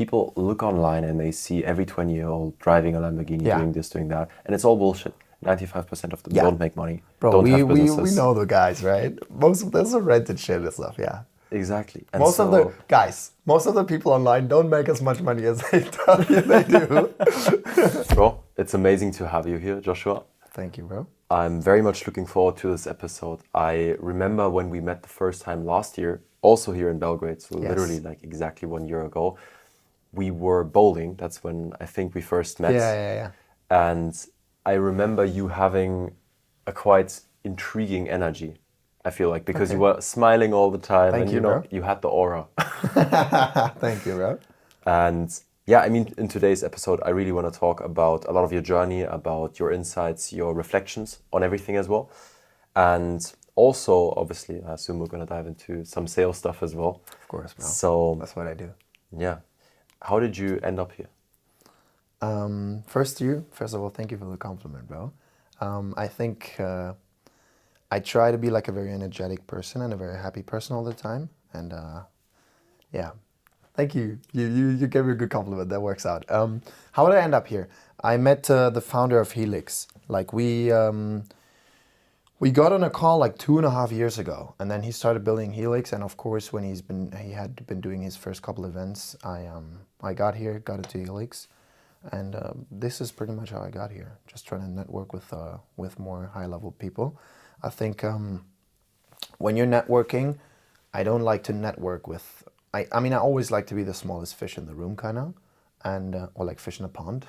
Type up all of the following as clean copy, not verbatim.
people look online and they see every 20-year-old driving a Lamborghini, Yeah. doing this, doing that, and it's all bullshit. 95% of them Yeah. don't make money, Bro, don't have we businesses. know the guys, right? Most of this are rented shit and stuff, yeah. Exactly. And Most of the people online don't make as much money as they tell you they do. bro, it's amazing to have you here, Joshua. Thank you, bro. I'm very much looking forward to this episode. I remember when we met the first time last year, also here in Belgrade, so Yes. literally like exactly 1 year ago. We were bowling. That's when I think we first met. Yeah. And I remember you having a quite intriguing energy, I feel like, because you were smiling all the time. Thank and you, bro. you had the aura. Thank you, bro. And yeah, I mean, in today's episode, I really want to talk about a lot of your journey, about your insights, your reflections on everything as well. And also, obviously, I assume we're going to dive into some sales stuff as well. Of course, bro. So, That's what I do. yeah. How did you end up here? First of all, thank you for the compliment, bro. I think I try to be like a very energetic person and a very happy person all the time. And yeah, thank you. You gave me a good compliment. That works out. How did I end up here? I met the founder of Helix. Like we got on a call like 2.5 years ago, and then he started building Helix. And of course, when he had been doing his first couple events, I got here, got into Helix. And this is pretty much how I got here. Just trying to network with more high-level people. I think when you're networking, I don't like to network with. I mean, I always like to be the smallest fish in the room, kind of, and or like fish in a pond,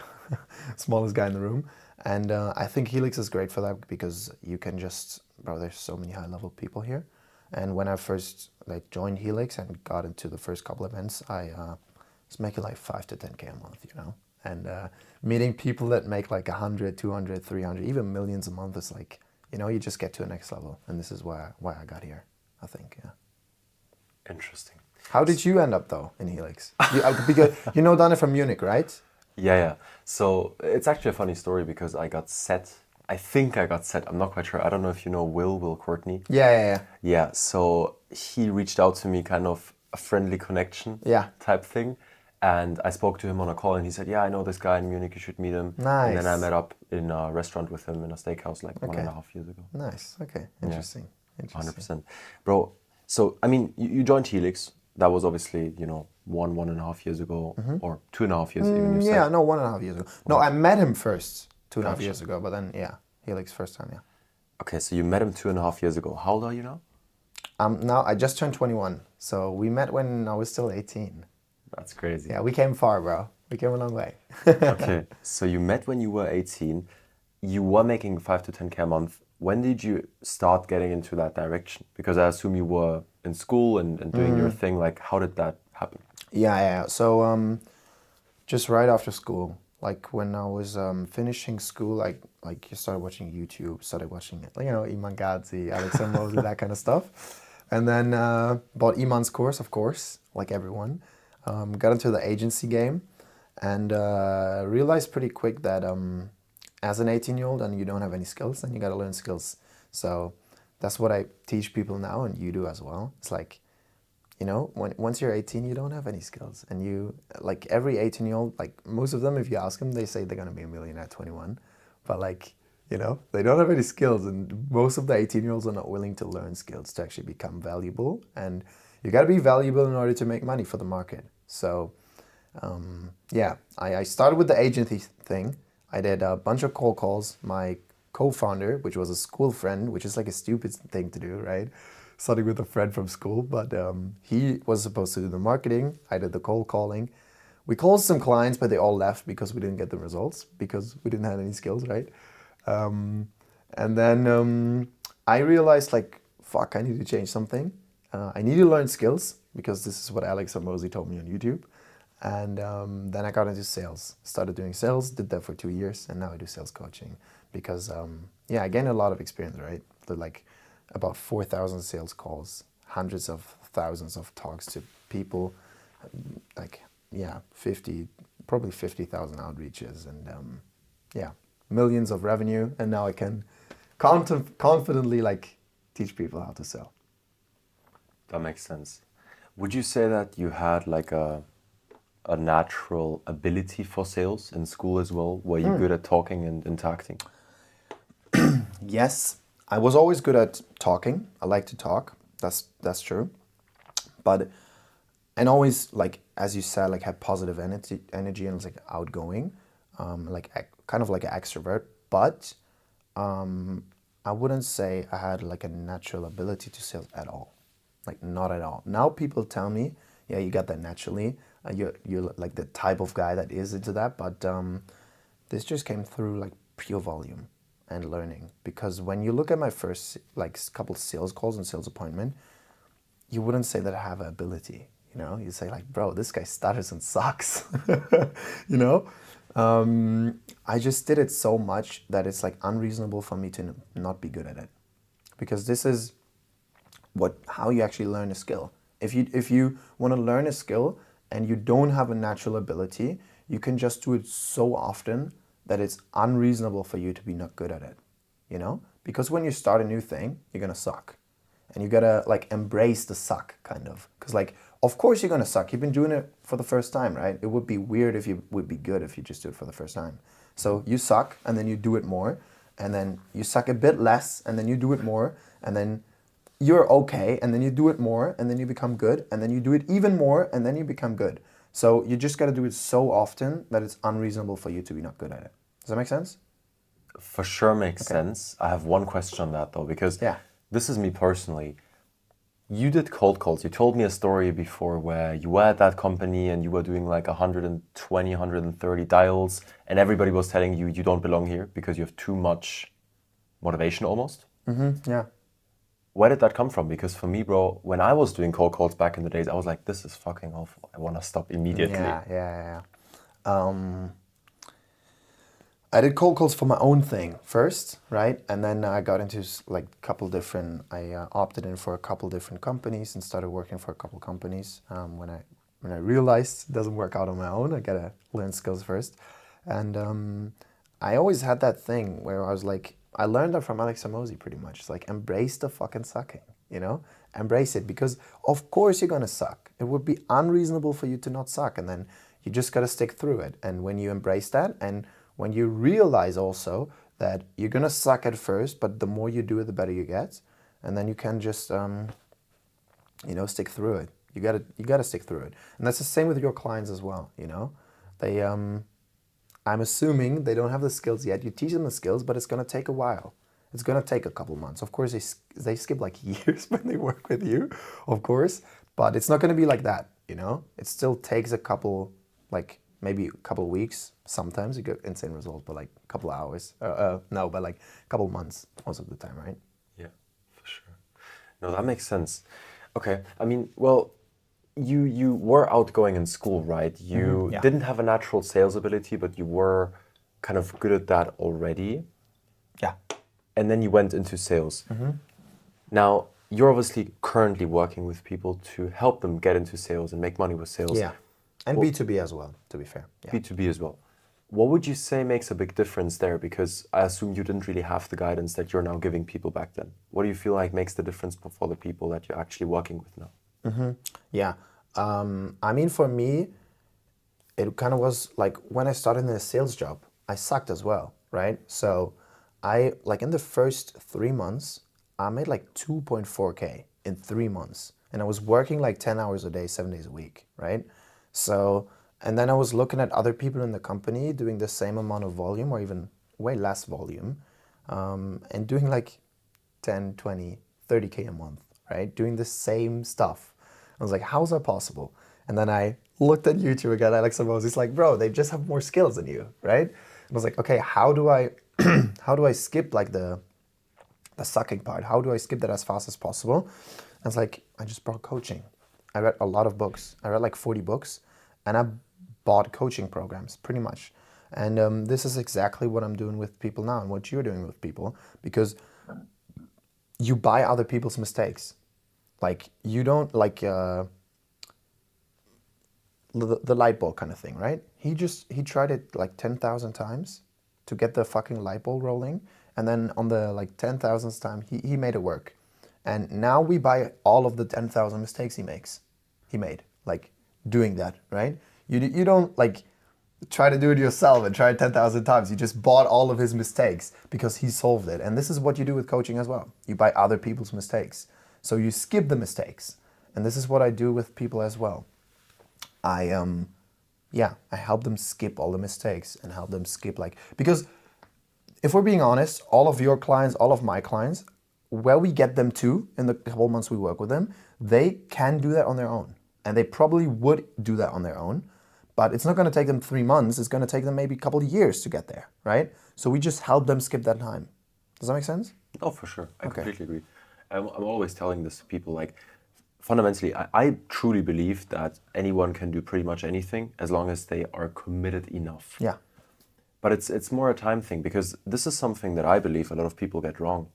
smallest guy in the room. And I think Helix is great for that because you can just, bro. There's so many high-level people here. And when I first like joined Helix and got into the first couple events, I was making like 5 to 10K a month, you know. And meeting people that make like 100, 200, 300, even millions a month is like, you know, you just get to a next level. And this is why I got here, I think, yeah. Interesting. How did you end up though in Helix? Because you know Dana from Munich, right? Yeah. So it's actually a funny story because I think I got set. I'm not quite sure. I don't know if you know Will Courtney. Yeah. Yeah, so he reached out to me, kind of a friendly connection type thing. And I spoke to him on a call and he said, yeah, I know this guy in Munich, you should meet him. Nice. And then I met up in a restaurant with him in a steakhouse like 1.5 years ago. Nice, okay, interesting. 100%. Bro, so, I mean, you joined Helix. That was obviously, 1.5 years ago, or 2.5 years even, you said. Yeah, no, 1.5 years ago. No, I met him first 2.5 years ago, but then, yeah, Helix first time, yeah. Okay, so you met him 2.5 years ago. How old are you now? Now, I just turned 21, so we met when I was still 18. That's crazy. Yeah, we came far, bro. We came a long way. Okay, so you met when you were 18. You were making 5 to 10K a month. When did you start getting into that direction? Because I assume you were in school and doing your thing. Like, how did that happen? Yeah. So, just right after school, like when I was finishing school, like you started watching YouTube, started watching, Iman Gadzhi, Alex Hormozi, that kind of stuff. And then bought Iman's course, of course, like everyone. Got into the agency game and realized pretty quick that as an 18-year-old and you don't have any skills, then you got to learn skills. So that's what I teach people now, and you do as well. It's like, once you're 18, you don't have any skills. And you, like every 18-year-old, like most of them, if you ask them, they say they're going to be a millionaire at 21. But like, they don't have any skills. And most of the 18-year-olds are not willing to learn skills to actually become valuable. And you got to be valuable in order to make money for the market. So, I started with the agency thing. I did a bunch of cold calls. My co-founder, which was a school friend, which is like a stupid thing to do, right? Starting with a friend from school, but he was supposed to do the marketing. I did the cold calling. We closed some clients, but they all left because we didn't get the results because we didn't have any skills, right? And then I realized like, fuck, I need to change something. I need to learn skills because this is what Alex Hormozi told me on YouTube. And then I got into sales, started doing sales, did that for 2 years, and now I do sales coaching because, I gained a lot of experience, right? Like about 4,000 sales calls, hundreds of thousands of talks to people, probably 50,000 outreaches, and millions of revenue. And now I can confidently teach people how to sell. That makes sense. Would you say that you had like a a natural ability for sales in school as well? Were you good at talking and interacting? Yes, I was always good at talking. I like to talk. That's true. But and always like as you said, like had positive energy and was like outgoing, kind of like an extrovert. But I wouldn't say I had like a natural ability to sales at all, like not at all. Now people tell me, yeah, you got that naturally. You're like the type of guy that is into that. But this just came through like pure volume and learning. Because when you look at my first like couple sales calls and sales appointment, you wouldn't say that I have an ability. You know, you say like, bro, this guy stutters and sucks. you know, I just did it so much that it's like unreasonable for me to not be good at it, because this is how you actually learn a skill. If you want to learn a skill and you don't have a natural ability, you can just do it so often that it's unreasonable for you to be not good at it. You know, because when you start a new thing, you're gonna suck. And you gotta like embrace the suck, kind of, because like of course you're gonna suck. You've been doing it for the first time, right? It would be weird if you would be good if you just do it for the first time. So you suck and then you do it more, and then you suck a bit less and then you do it more, and then you're okay and then you do it more and then you become good, and then you do it even more and then you become good. So you just gotta do it so often that it's unreasonable for you to be not good at it. Does that make sense? For sure makes sense. I have one question on that though, because Yeah. this is me personally. You did cold calls. You told me a story before where you were at that company and you were doing like 120, 130 dials, and everybody was telling you you don't belong here because you have too much motivation almost. Yeah. Where did that come from? Because for me, bro, when I was doing cold calls back in the days, I was like, this is fucking awful. I want to stop immediately. Yeah. I did cold calls for my own thing first, right? And then I got into like a couple different. I opted in for a couple different companies and started working for a couple companies. When I realized it doesn't work out on my own, I gotta learn skills first. And I always had that thing where I was like, I learned that from Alex Hormozi pretty much. It's like embrace the fucking sucking, you know? Embrace it, because of course you're gonna suck. It would be unreasonable for you to not suck, and then you just gotta stick through it. And when you embrace that, and when you realize also that you're gonna suck at first, but the more you do it, the better you get, and then you can just stick through it. You gotta stick through it, and that's the same with your clients as well. You know, they I'm assuming they don't have the skills yet. You teach them the skills, but it's gonna take a while. It's gonna take a couple months. Of course, they skip like years when they work with you, of course, but it's not gonna be like that. You know, it still takes a couple, like maybe a couple of weeks. Sometimes you get insane results, but like a couple of hours. No, but like a couple of months most of the time, right? Yeah, for sure. No, that makes sense. Okay, I mean, well, you were outgoing in school, right? You Yeah. didn't have a natural sales ability, but you were kind of good at that already. Yeah. And then you went into sales. Now, you're obviously currently working with people to help them get into sales and make money with sales. Yeah. And Well- B2B as well, to be fair. Yeah. B2B as well. What would you say makes a big difference there? Because I assume you didn't really have the guidance that you're now giving people back then. What do you feel like makes the difference for the people that you're actually working with now? Yeah. I mean, for me, it kind of was like when I started in a sales job, I sucked as well, right? So I, like in the first 3 months, I made like 2.4K in 3 months. And I was working like 10 hours a day, 7 days a week, right? So, and then I was looking at other people in the company doing the same amount of volume or even way less volume, and doing like 10, 20, 30K a month, right? Doing the same stuff. I was like, how's that possible? And then I looked at YouTube again, Alex Hormozi. It's like, bro, they just have more skills than you, right? And I was like, okay, how do I how do I skip like the sucking part? How do I skip that as fast as possible? And it's like, I just brought coaching. I read a lot of books. I read like 40 books, and I bought coaching programs pretty much. And this is exactly what I'm doing with people now and what you're doing with people, because you buy other people's mistakes. Like you don't like the light bulb kind of thing, right? He tried it like 10,000 times to get the fucking light bulb rolling, and then on the like 10,000th time he made it work. And now we buy all of the 10,000 mistakes he made, like doing that, right? You don't like try to do it yourself and try it 10,000 times. You just bought all of his mistakes because he solved it. And this is what you do with coaching as well. You buy other people's mistakes. So you skip the mistakes. And this is what I do with people as well. I help them skip all the mistakes and help them skip because if we're being honest, all of your clients, all of my clients, where we get them to in the couple months we work with them, they can do that on their own. And they probably would do that on their own. But it's not going to take them 3 months. It's going to take them maybe a couple of years to get there, right? So we just help them skip that time. Does that make sense? Oh, for sure. I completely agree. I'm always telling this to people, like, fundamentally, I truly believe that anyone can do pretty much anything as long as they are committed enough. Yeah. But it's more a time thing, because this is something that I believe a lot of people get wrong.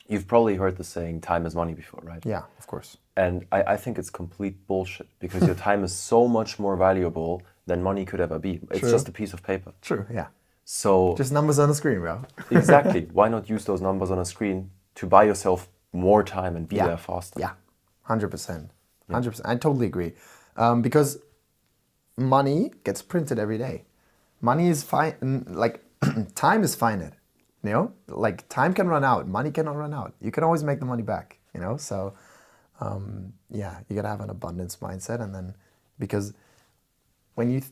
You've probably heard the saying, time is money before, right? Yeah, of course. And I think it's complete bullshit, because your time is so much more valuable than money could ever be. It's True. just a piece of paper. True, yeah. So just numbers on the screen, bro. Exactly. Why not use those numbers on a screen to buy yourself more time and be there faster? Yeah, 100%. 100%. I totally agree. Because money gets printed every day. Money is fine, like time is finite, you know? Like time can run out, money cannot run out. You can always make the money back, you know? So you gotta have an abundance mindset, and then because when you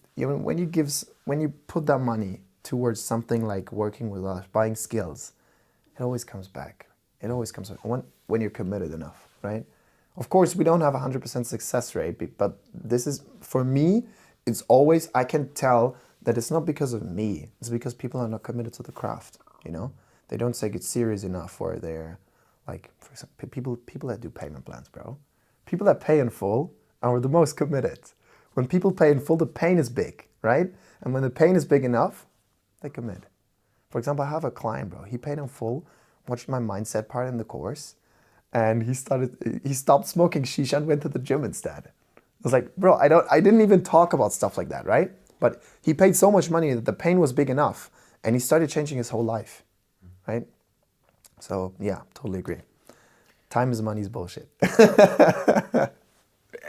put that money towards something like working with us, buying skills, it always comes back. It always comes back when you're committed enough, right? Of course, we don't have a 100% success rate, but this is, for me, it's always, I can tell that it's not because of me. It's because people are not committed to the craft, you know? They don't take it serious enough, or they're, like, for example, people that do payment plans, bro. People that pay in full are the most committed. When people pay in full, the pain is big, right? And when the pain is big enough, they commit. For example, I have a client, bro. He paid in full, watched my mindset part in the course, and he stopped smoking shisha and went to the gym instead. I was like, bro, I didn't even talk about stuff like that, right? But he paid so much money that the pain was big enough, and he started changing his whole life, right? So yeah, totally agree. Time is money's bullshit.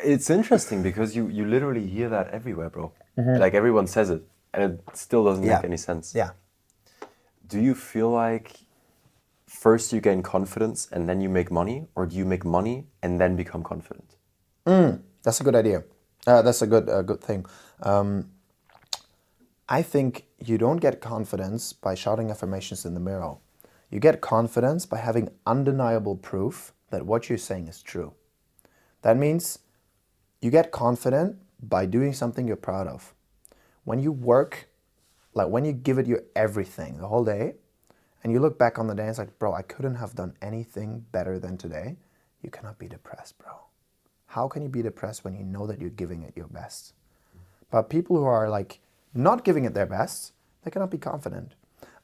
It's interesting because you literally hear that everywhere, bro. Like everyone says it, and it still doesn't make any sense. Yeah. Do you feel like first you gain confidence and then you make money, or do you make money and then become confident? That's a good idea. That's a good thing. I think you don't get confidence by shouting affirmations in the mirror. You get confidence by having undeniable proof that what you're saying is true. That means you get confident by doing something you're proud of. When you work, like when you give it your everything the whole day, and you look back on the day and it's like, bro, I couldn't have done anything better than today, you cannot be depressed, bro. How can you be depressed when you know that you're giving it your best? But people who are like not giving it their best, they cannot be confident.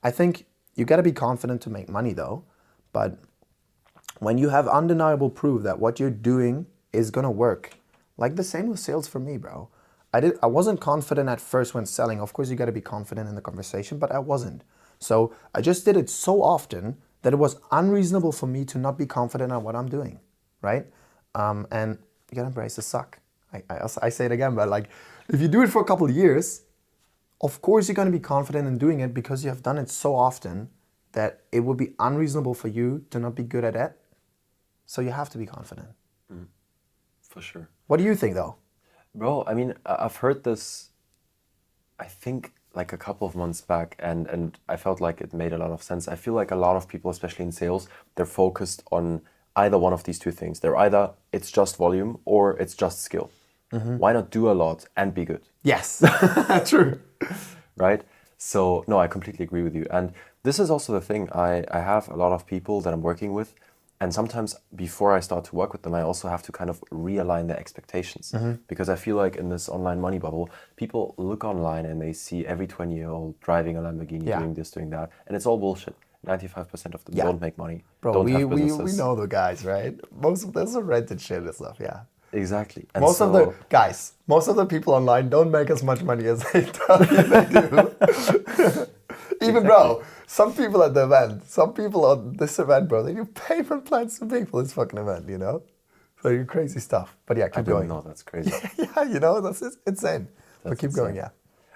I think you gotta be confident to make money though, but when you have undeniable proof that what you're doing is gonna work, like the same with sales for me, bro. I wasn't confident at first when selling. Of course, you gotta be confident in the conversation, but I wasn't. So I just did it so often that it was unreasonable for me to not be confident at what I'm doing, right? And you gotta embrace the suck. I say it again, but like, if you do it for a couple of years, of course you're gonna be confident in doing it because you have done it so often that it would be unreasonable for you to not be good at it. So you have to be confident. For sure. What do you think though? Bro, I mean, I've heard this, I think, like a couple of months back, and I felt like it made a lot of sense. I feel like a lot of people, especially in sales, they're focused on either one of these two things. They're either it's just volume or it's just skill. Why not do a lot and be good? Yes, true. Right? So, no, I completely agree with you. And this is also the thing. I have a lot of people that I'm working with, and sometimes before I start to work with them, I also have to kind of realign their expectations. Because I feel like in this online money bubble, people look online and they see every 20-year-old driving a Lamborghini, doing this, doing that, and it's all bullshit. 95% of them don't make money, Bro, don't we have businesses. we know the guys, right? Most of them are rented shit and stuff, yeah. Exactly. And Most of the people online don't make as much money as they tell you they do. Even bro, some people at the event, some people on this event, bro, they do payment plans to pay for this fucking event, you know? So you crazy stuff. But yeah, keep going. No, that's crazy. Yeah, you know, that's insane. But keep going, yeah.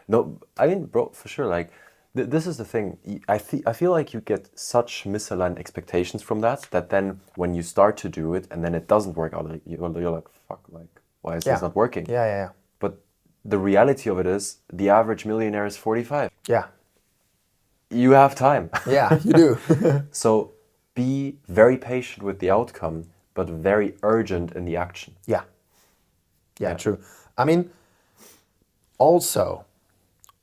No, I mean, bro, for sure. Like, this is the thing. I feel like you get such misaligned expectations from that then when you start to do it and then it doesn't work out, like, you're like, fuck, like, why is this not working? Yeah. But the reality of it is, the average millionaire is 45. Yeah. You have time. Yeah, you do. So be very patient with the outcome, but very urgent in the action. Yeah, true. I mean, also,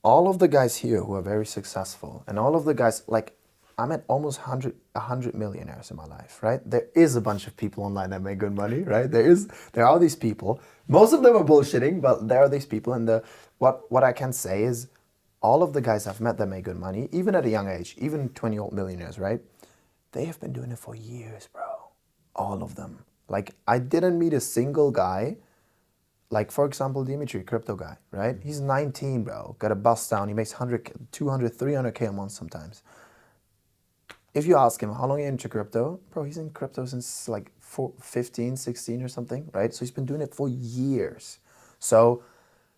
all of the guys here who are very successful, and all of the guys, like, I met almost 100 millionaires in my life, right? There is a bunch of people online that make good money, right? There are these people. Most of them are bullshitting, but there are these people. And what I can say is, all of the guys I've met that make good money, even at a young age, even 20-year-old millionaires, right? They have been doing it for years, bro. All of them. Like, I didn't meet a single guy, like, for example, Dimitri, crypto guy, right? He's 19, bro. Got a bust down. He makes 100, 200, 300K a month sometimes. If you ask him, how long are you into crypto? Bro, he's in crypto since like 15, 16 or something, right? So he's been doing it for years. So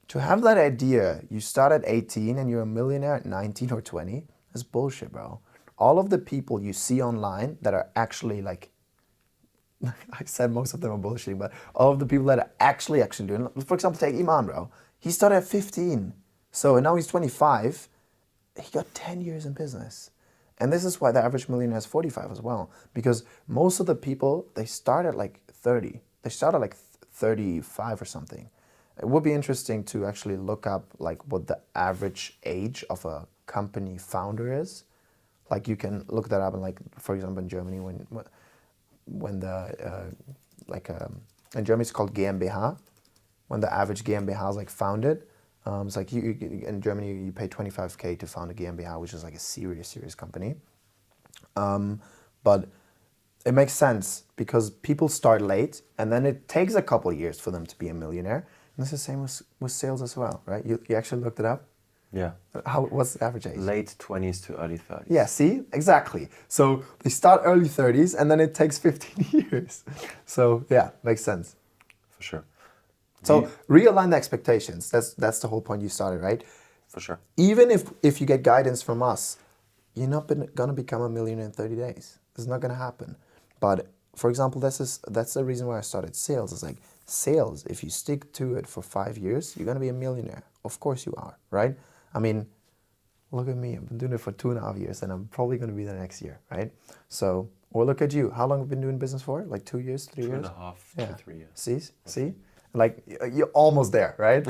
to have that idea, you start at 18 and you're a millionaire at 19 or 20, is bullshit, bro. All of the people you see online that are actually like, I said most of them are bullshitting, but all of the people that are actually doing, for example, take Iman, bro. He started at 15. So now he's 25. He got 10 years in business. And this is why the average millionaire is 45 as well. Because most of the people, they start at like 30. They start at like 35 or something. It would be interesting to actually look up like what the average age of a company founder is. Like you can look that up and like, for example, in Germany, when the, in Germany it's called GmbH, when the average GmbH is like founded, it's like in Germany you pay 25K to found a GmbH, which is like a serious company. But it makes sense because people start late and then it takes a couple of years for them to be a millionaire. And it's the same with sales as well, right? You actually looked it up? Yeah. What's the average age? Late 20s to early 30s. Yeah, see? Exactly. So they start early 30s and then it takes 15 years. So yeah, makes sense. For sure. So realign the expectations. That's the whole point you started, right? For sure. Even if you get guidance from us, you're not going to become a millionaire in 30 days. It's not going to happen. But for example, that's the reason why I started sales. It's like sales, if you stick to it for 5 years, you're going to be a millionaire. Of course you are, right? I mean, look at me. I've been doing it for 2.5 years and I'm probably going to be there next year, right? So, or look at you. How long have you been doing business for? Like 2 years, 3 years? 2.5 to 3 years. See? Like you're almost there, right?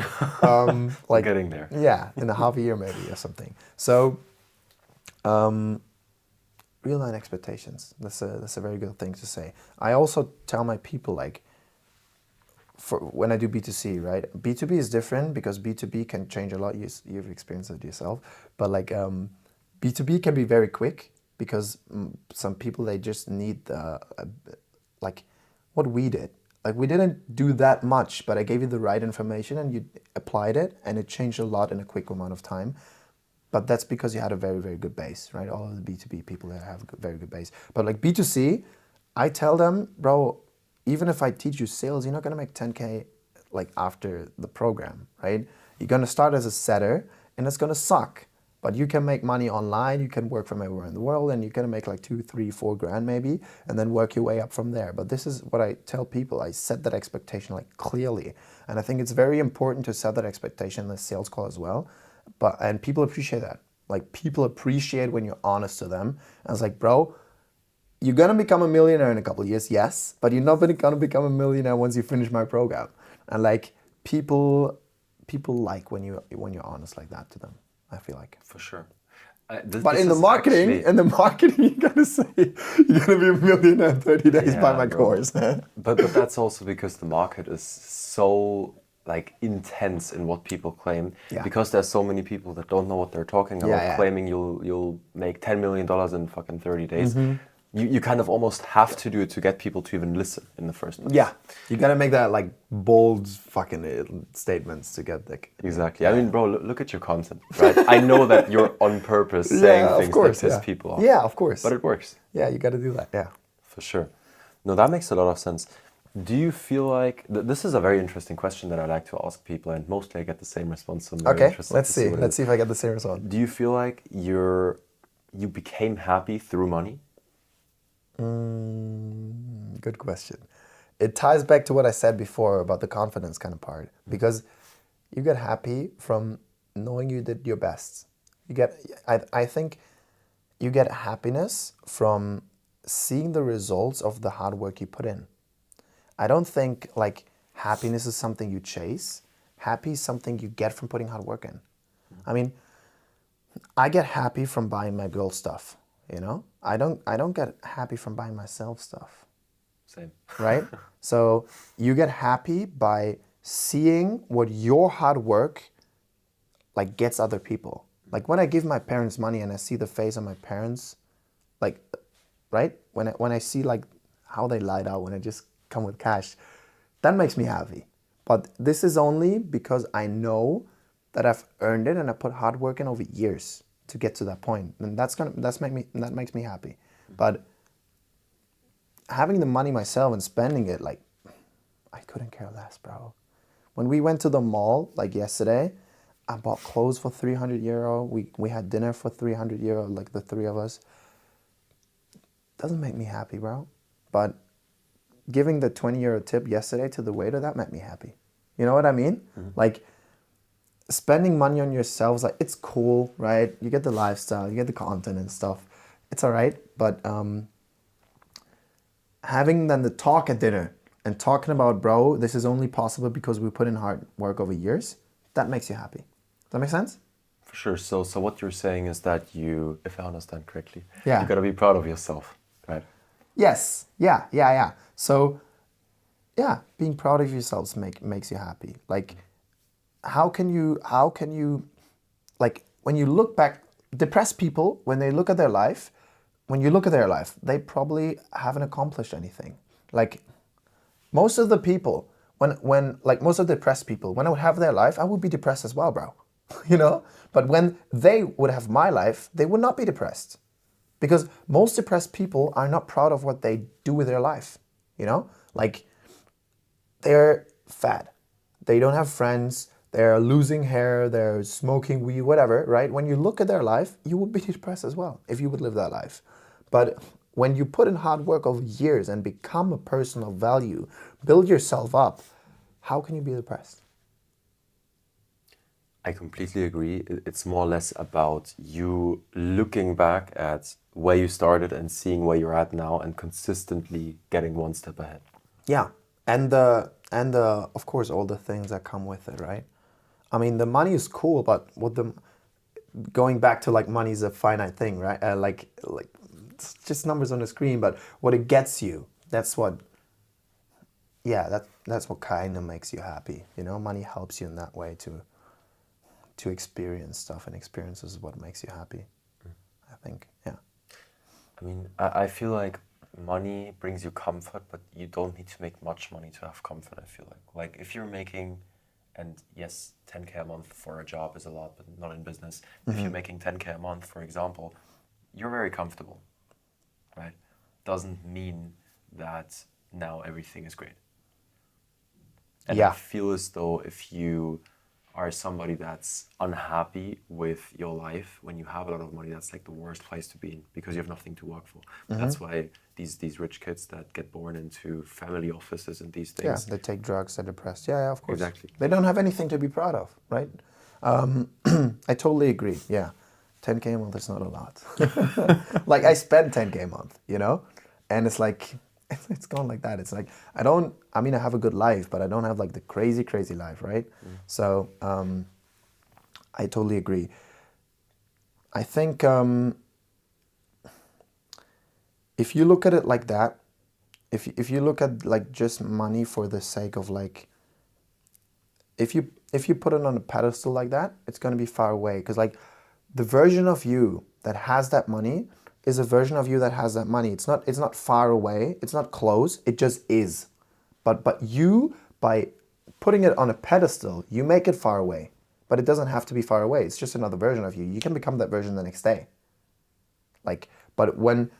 Like getting there. Yeah, in a half a year maybe or something. So, realign expectations. That's a very good thing to say. I also tell my people like, for when I do B2C, right? B2B is different because B2B can change a lot. You've experienced it yourself, but like B2B can be very quick because some people they just need like what we did. Like we didn't do that much, but I gave you the right information and you applied it and it changed a lot in a quick amount of time. But that's because you had a very, very good base, right? All of the B2B people that have a very good base. But like B2C, I tell them, bro, even if I teach you sales, you're not gonna make 10K like after the program, right? You're gonna start as a setter and it's gonna suck. But you can make money online, you can work from everywhere in the world and you're gonna make like 2, 3, 4 grand maybe, and then work your way up from there. But this is what I tell people, I set that expectation like clearly. And I think it's very important to set that expectation in the sales call as well. And people appreciate that. Like people appreciate when you're honest to them. And it's like, bro, you're gonna become a millionaire in a couple of years, yes, but you're not gonna become a millionaire once you finish my program. And like people like when you're honest like that to them. I feel like. For sure. But in the marketing, you're gonna say you're gonna be a millionaire in 30 days by my course. but that's also because the market is so like intense in what people claim. Yeah. Because there's so many people that don't know what they're talking about, claiming you'll make $10 million in fucking 30 days. Mm-hmm. You kind of almost have to do it to get people to even listen in the first place. Yeah, you gotta make that like bold fucking statements to get the... Exactly. I mean, bro, look at your content, right? I know that you're on purpose saying things that piss people off. Yeah, of course. But it works. Yeah, you gotta do that, yeah. For sure. No, that makes a lot of sense. Do you feel like this is a very interesting question that I like to ask people, and mostly I get the same response. So I'm very Okay, interested let's to see. what it Let's is. see if I get the same result. Do you feel like you became happy through money? Good question. It ties back to what I said before about the confidence kind of part, because you get happy from knowing you did your best. I think you get happiness from seeing the results of the hard work you put in. I don't think like happiness is something you chase. Happy is something you get from putting hard work in. I mean, I get happy from buying my girl stuff, you know? I don't get happy from buying myself stuff, Same. right? So you get happy by seeing what your hard work like gets other people. Like when I give my parents money and I see the face of my parents, like, right? When I see like how they light out when I just come with cash, that makes me happy. But this is only because I know that I've earned it and I put hard work in over years to get to that point, and that makes me happy. But having the money myself and spending it, like, I couldn't care less, bro. When we went to the mall like yesterday, I bought clothes for 300 euro. We had dinner for 300 euro, like the three of us. Doesn't make me happy, bro. But giving the 20 euro tip yesterday to the waiter, that made me happy. You know what I mean? Like spending money on yourselves, like it's cool, right? You get the lifestyle, you get the content and stuff. It's all right. But having then the talk at dinner and talking about, bro, this is only possible because we put in hard work over years, that makes you happy. Does that make sense? For sure. So what you're saying is that you, if I understand correctly, Yeah. you gotta be proud of yourself, right? Yes. Yeah. So, yeah, being proud of yourselves makes you happy. Like, how can you, like, when you look back, depressed people, when they look at their life, when you look at their life, they probably haven't accomplished anything. Like, most of the people, when like most of the depressed people, when I would have their life, I would be depressed as well, bro. You know? But when they would have my life, they would not be depressed. Because most depressed people are not proud of what they do with their life. You know? Like, they're fat. They don't have friends. They're losing hair. They're smoking weed, whatever, right? When you look at their life, you would be depressed as well if you would live that life. But when you put in hard work over years and become a person of value, build yourself up, how can you be depressed? I completely agree. It's more or less about you looking back at where you started and seeing where you're at now and consistently getting one step ahead. Yeah, and of course all the things that come with it, right? I mean, the money is cool, but going back to like money is a finite thing, right? Like it's just numbers on the screen, but what it gets you, that's what, yeah, that's what kind of makes you happy. You know, money helps you in that way to experience stuff, and experience is what makes you happy. I think, yeah. I mean, I feel like money brings you comfort, but you don't need to make much money to have comfort, I feel like. Like if you're making, and yes, 10K a month for a job is a lot, but not in business. If you're making 10K a month, for example, you're very comfortable, right? Doesn't mean that now everything is great. And I Yeah. feel as though if you are somebody that's unhappy with your life, when you have a lot of money, that's like the worst place to be in because you have nothing to work for. That's why these rich kids that get born into family offices and these Yeah, things. they take drugs, they're depressed. Yeah, of course. Exactly. They don't have anything to be proud of, right? I totally agree. Yeah, 10K a month is not a lot. Like I spend 10K a month, you know, and it's like it's gone like that. It's like I mean, I have a good life, but I don't have like the crazy life, right? So I totally agree. I think if you look at it like that, if you look at like just money for the sake of like, if you put it on a pedestal like that, it's going to be far away, because like the version of you that has that money is a version of you that has that money. It's not far away, it's not close, it just is. But you, by putting it on a pedestal, you make it far away. But it doesn't have to be far away. It's just another version of you. You can become that version the next day. Like, but when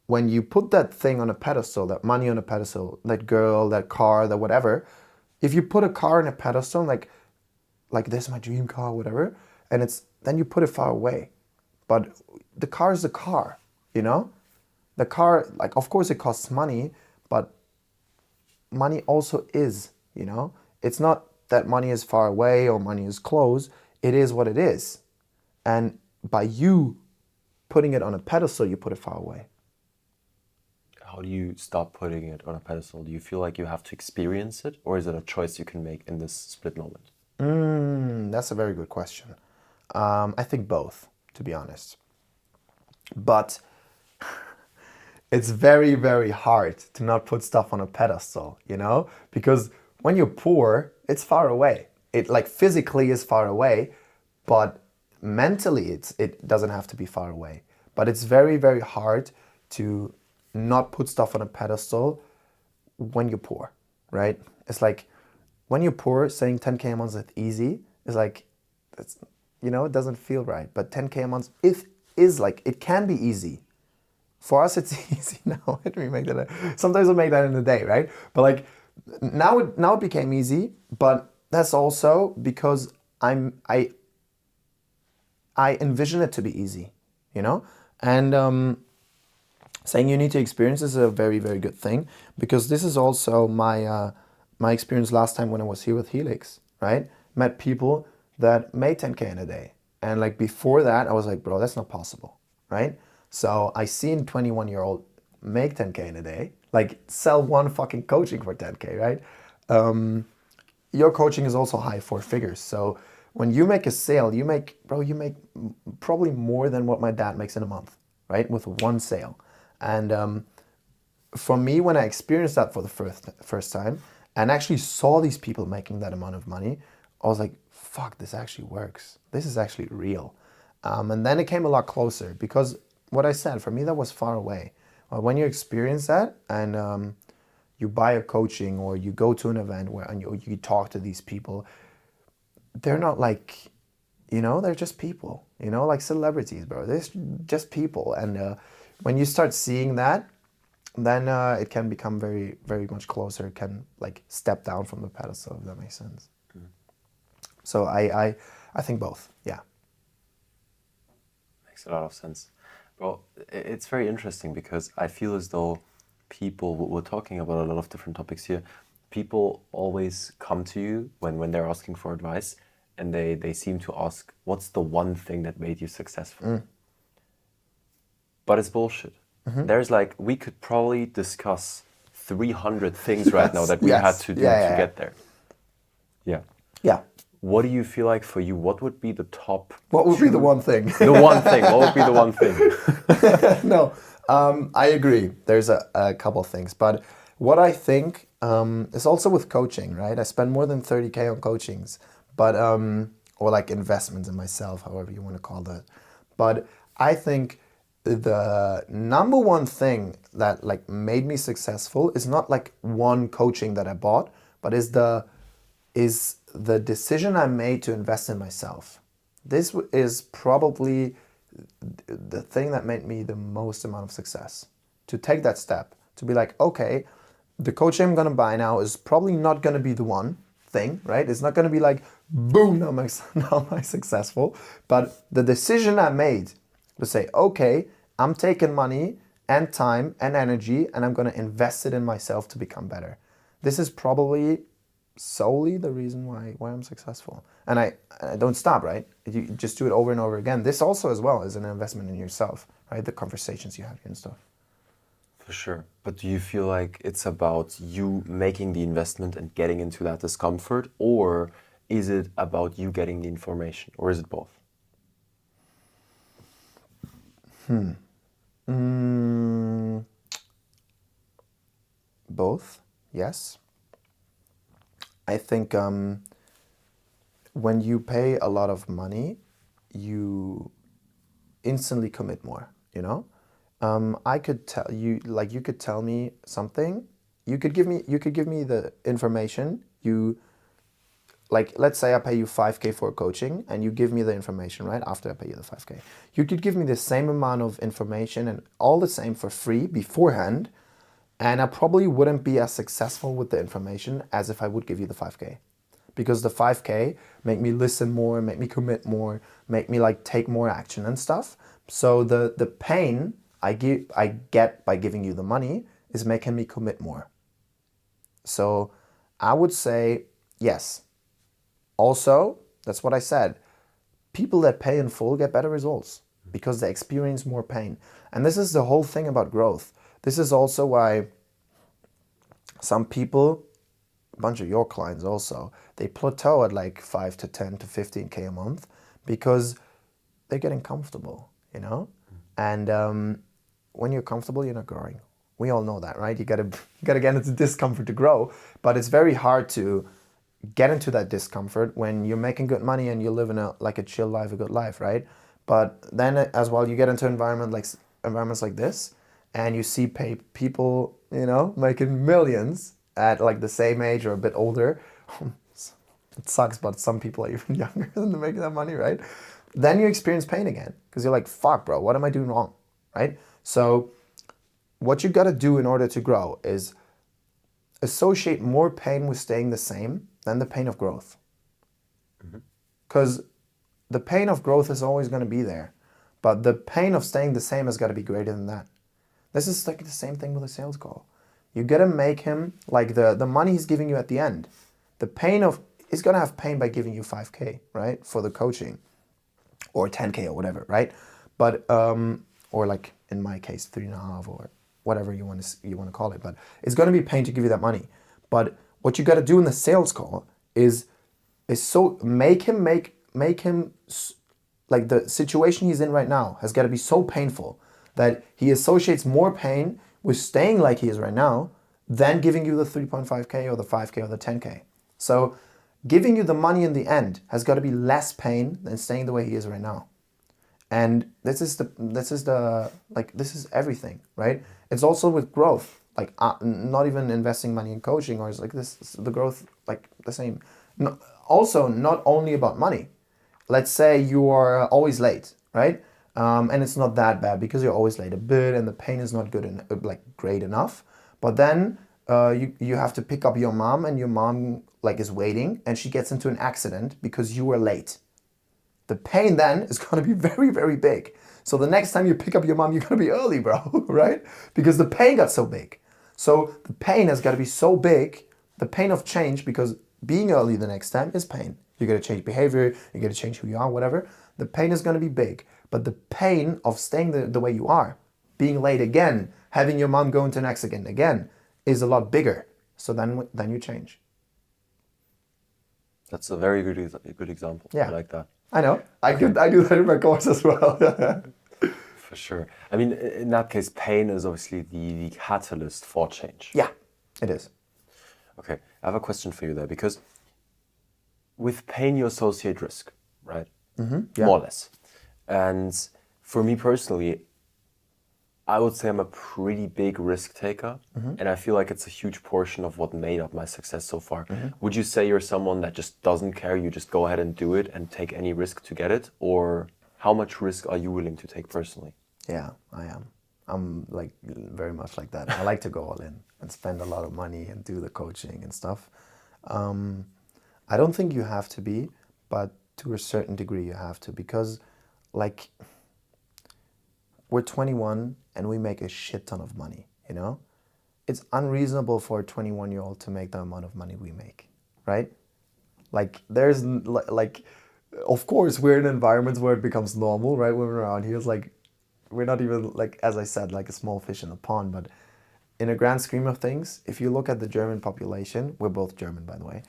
when you put that thing on a pedestal, that money on a pedestal, that girl, that car, that whatever, if you put a car on a pedestal, like this is my dream car, whatever, and then you put it far away. But the car is the car, you know? The car, like, of course it costs money, but money also is, you know? It's not that money is far away or money is close. It is what it is. And by you putting it on a pedestal, you put it far away. How do you stop putting it on a pedestal? Do you feel like you have to experience it, or is it a choice you can make in this split moment? That's a very good question. I think both, to be honest. But it's very, very hard to not put stuff on a pedestal, you know? Because when you're poor, it's far away. It like physically is far away, but mentally it doesn't have to be far away. But it's very, very hard to not put stuff on a pedestal when you're poor, right? It's like when you're poor, saying 10K a month is easy is like, it's, you know, it doesn't feel right. But 10K a month is like, it can be easy. For us, it's easy now. Sometimes we make that in a day, right? But like now it became easy. But that's also because I envision it to be easy, you know. And saying you need to experience is a very, very good thing, because this is also my experience last time when I was here with Helix, right? Met people that made 10K in a day, and like before that, I was like, bro, that's not possible, right? So I seen 21-year-old make 10K in a day, like sell one fucking coaching for 10K, right? Your coaching is also high 4 figures. So when you make a sale, you make probably more than what my dad makes in a month, right? With one sale. And for me, when I experienced that for the first time and actually saw these people making that amount of money, I was like, fuck, this actually works. This is actually real. And then it came a lot closer, because what I said, for me, that was far away. When you experience that and you buy a coaching or you go to an event where and you talk to these people, they're not like, you know, they're just people, you know, like celebrities, bro. They're just people. And when you start seeing that, then it can become very, very much closer. It can like step down from the pedestal, if that makes sense. Mm. So I think both, yeah. Makes a lot of sense. Well, it's very interesting because I feel as though people, we're talking about a lot of different topics here, people always come to you when they're asking for advice, and they seem to ask, what's the one thing that made you successful? Mm. But it's bullshit. Mm-hmm. There's like, we could probably discuss 300 things right now that we had to do to get there. Yeah. Yeah. What do you feel like for you? What would be the top? What would be the one thing? The one thing. What would be the one thing? No, I agree. There's a couple of things. But what I think is also with coaching, right? I spend more than 30K on coachings, but or like investments in myself, however you want to call that. But I think the number one thing that like made me successful is not like one coaching that I bought, but is the decision I made to invest in myself. This is probably the thing that made me the most amount of success. To take that step, to be like, okay, the coaching I'm gonna buy now is probably not gonna be the one thing, right? It's not gonna be like, boom, now am I successful. But the decision I made to say, okay, I'm taking money and time and energy and I'm gonna invest it in myself to become better. This is probably solely the reason why I'm successful. And I don't stop, right? You just do it over and over again. This also as well is an investment in yourself, right? The conversations you have and stuff. For sure. But do you feel like it's about you making the investment and getting into that discomfort, or is it about you getting the information, or is it both? Both, yes. I think when you pay a lot of money, you instantly commit more, you know? I could tell you, like you could tell me something, you could give me the information, like, let's say I pay you 5K for coaching and you give me the information, right? After I pay you the 5K. You could give me the same amount of information and all the same for free beforehand, and I probably wouldn't be as successful with the information as if I would give you the 5K. Because the 5K make me listen more, make me commit more, make me like take more action and stuff. So the pain I get by giving you the money is making me commit more. So I would say yes. Also, that's what I said. People that pay in full get better results because they experience more pain. And this is the whole thing about growth. This is also why some people, a bunch of your clients also, they plateau at like 5 to 10 to 15K a month because they're getting comfortable, you know? And when you're comfortable, you're not growing. We all know that, right? You gotta get into discomfort to grow, but it's very hard to get into that discomfort when you're making good money and you live in a chill life, a good life, right? But then as well, you get into environments like this, and you see people, you know, making millions at like the same age or a bit older. It sucks, but some people are even younger than they're making that money, right? Then you experience pain again because you're like, fuck, bro, what am I doing wrong, right? So what you got to do in order to grow is associate more pain with staying the same than the pain of growth. Because the pain of growth is always going to be there, but the pain of staying the same has got to be greater than that. This is like the same thing with a sales call. You got to make him like the money he's giving you at the end. The pain of, he's going to have pain by giving you 5K, right? For the coaching or 10K or whatever, right? But, or like in my case, 3.5 or whatever you want to call it, but it's going to be pain to give you that money. But what you got to do in the sales call is so make him like the situation he's in right now has got to be so painful that he associates more pain with staying like he is right now than giving you the 3.5K or the 5K or the 10K. So giving you the money in the end has got to be less pain than staying the way he is right now. And this is everything, right? It's also with growth, like not even investing money in coaching, or it's like this, the growth, like the same. No, also, not only about money. Let's say you are always late, right? And it's not that bad because you're always late a bit, and the pain is not great enough. But then you have to pick up your mom, and your mom like is waiting, and she gets into an accident because you were late. The pain then is going to be very, very big. So the next time you pick up your mom, you're going to be early, bro, right? Because the pain got so big. So the pain has got to be so big, the pain of change, because being early the next time is pain. You're going to change behavior, you're going to change who you are, whatever. The pain is going to be big. But the pain of staying the way you are, being late again, having your mom go into an accident again, is a lot bigger. So then you change. That's a very good example. Yeah. I like that. I know. I do that in my course as well. For sure. I mean, in that case, pain is obviously the catalyst for change. Yeah, it is. Okay, I have a question for you there, because with pain you associate risk, right? Yeah. More or less. And for me personally, I would say I'm a pretty big risk taker, and I feel like it's a huge portion of what made up my success so far. Would you say you're someone that just doesn't care, you just go ahead and do it and take any risk to get it? Or how much risk are you willing to take personally? Yeah, I am. I'm like very much like that. I like to go all in and spend a lot of money and do the coaching and stuff. I don't think you have to be, but to a certain degree you have to, because like we're 21 and we make a shit ton of money, you know? It's unreasonable for a 21-year-old to make the amount of money we make, right? Like there's like, of course we're in environments where it becomes normal, right? When we're around here, it's like, we're not even like, as I said, like a small fish in a pond, but in a grand scheme of things, if you look at the German population, we're both German, by the way,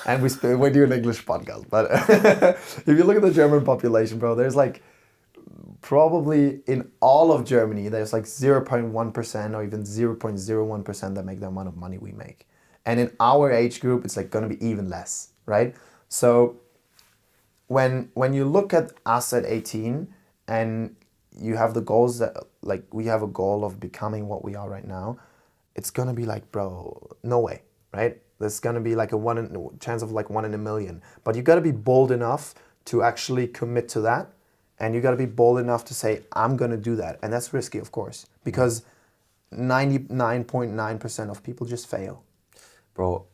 and we do an English podcast, but if you look at the German population, bro, there's like, probably in all of Germany, there's like 0.1% or even 0.01% that make the amount of money we make. And in our age group, it's like going to be even less, right? So when you look at us at 18 and you have the goals that, like we have a goal of becoming what we are right now, it's going to be like, bro, no way, right? There's gonna be like a chance of like 1 in a million. But you gotta be bold enough to actually commit to that, and you gotta be bold enough to say, I'm gonna do that. And that's risky, of course, because 99.9% of people just fail. Bro,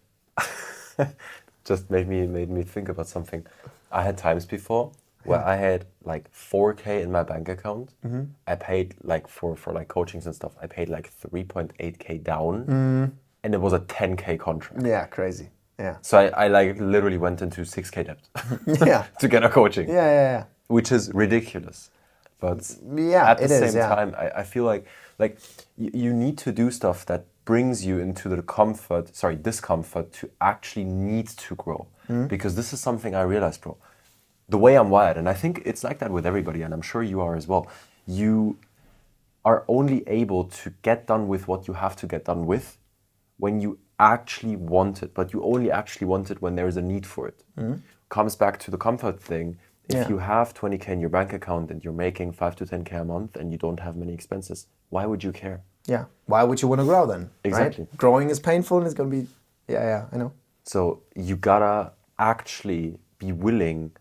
just made me think about something. I had times before where I had like 4K in my bank account. I paid like for like coachings and stuff, I paid like 3.8K down, and it was a 10K contract. Yeah, crazy. Yeah. So I like literally went into 6K debt Yeah. to get a coaching. Yeah. Which is ridiculous. But Yeah, at the it is, same yeah. time, I feel like you need to do stuff that brings you into the discomfort to actually need to grow. Because this is something I realized, bro. The way I'm wired, and I think it's like that with everybody, and I'm sure you are as well. You are only able to get done with what you have to get done with when you actually want it, but you only actually want it when there is a need for it. Comes back to the comfort thing. If you have 20K in your bank account and you're making 5 to 10K a month and you don't have many expenses, why would you care? Yeah. Why would you want to grow then? Exactly. Right? Growing is painful and it's going to be, yeah, I know. So you gotta actually be willing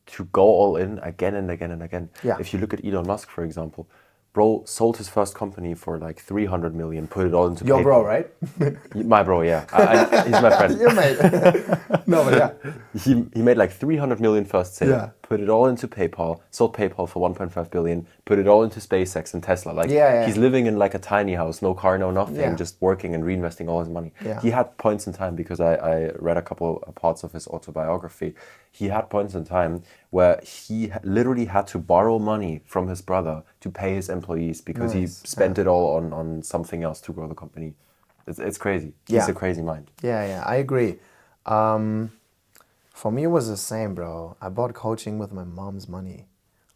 to go all in again and again and again. Yeah. If you look at Elon Musk, for example, bro sold his first company for like 300 million, put it all into Your PayPal. bro, right? My bro, yeah. He's my friend. Your mate. No, but yeah. He made like 300 million first sale, Yeah. put it all into PayPal, sold PayPal for 1.5 billion, put it all into SpaceX and Tesla. Like he's living in like a tiny house, no car, no nothing, just working and reinvesting all his money. Yeah. He had points in time, because I read a couple of parts of his autobiography. He had points in time where he literally had to borrow money from his brother to pay his employees because he spent it all on something else to grow the company. It's crazy. He's a crazy mind. Yeah, I agree. For me, it was the same, bro. I bought coaching with my mom's money.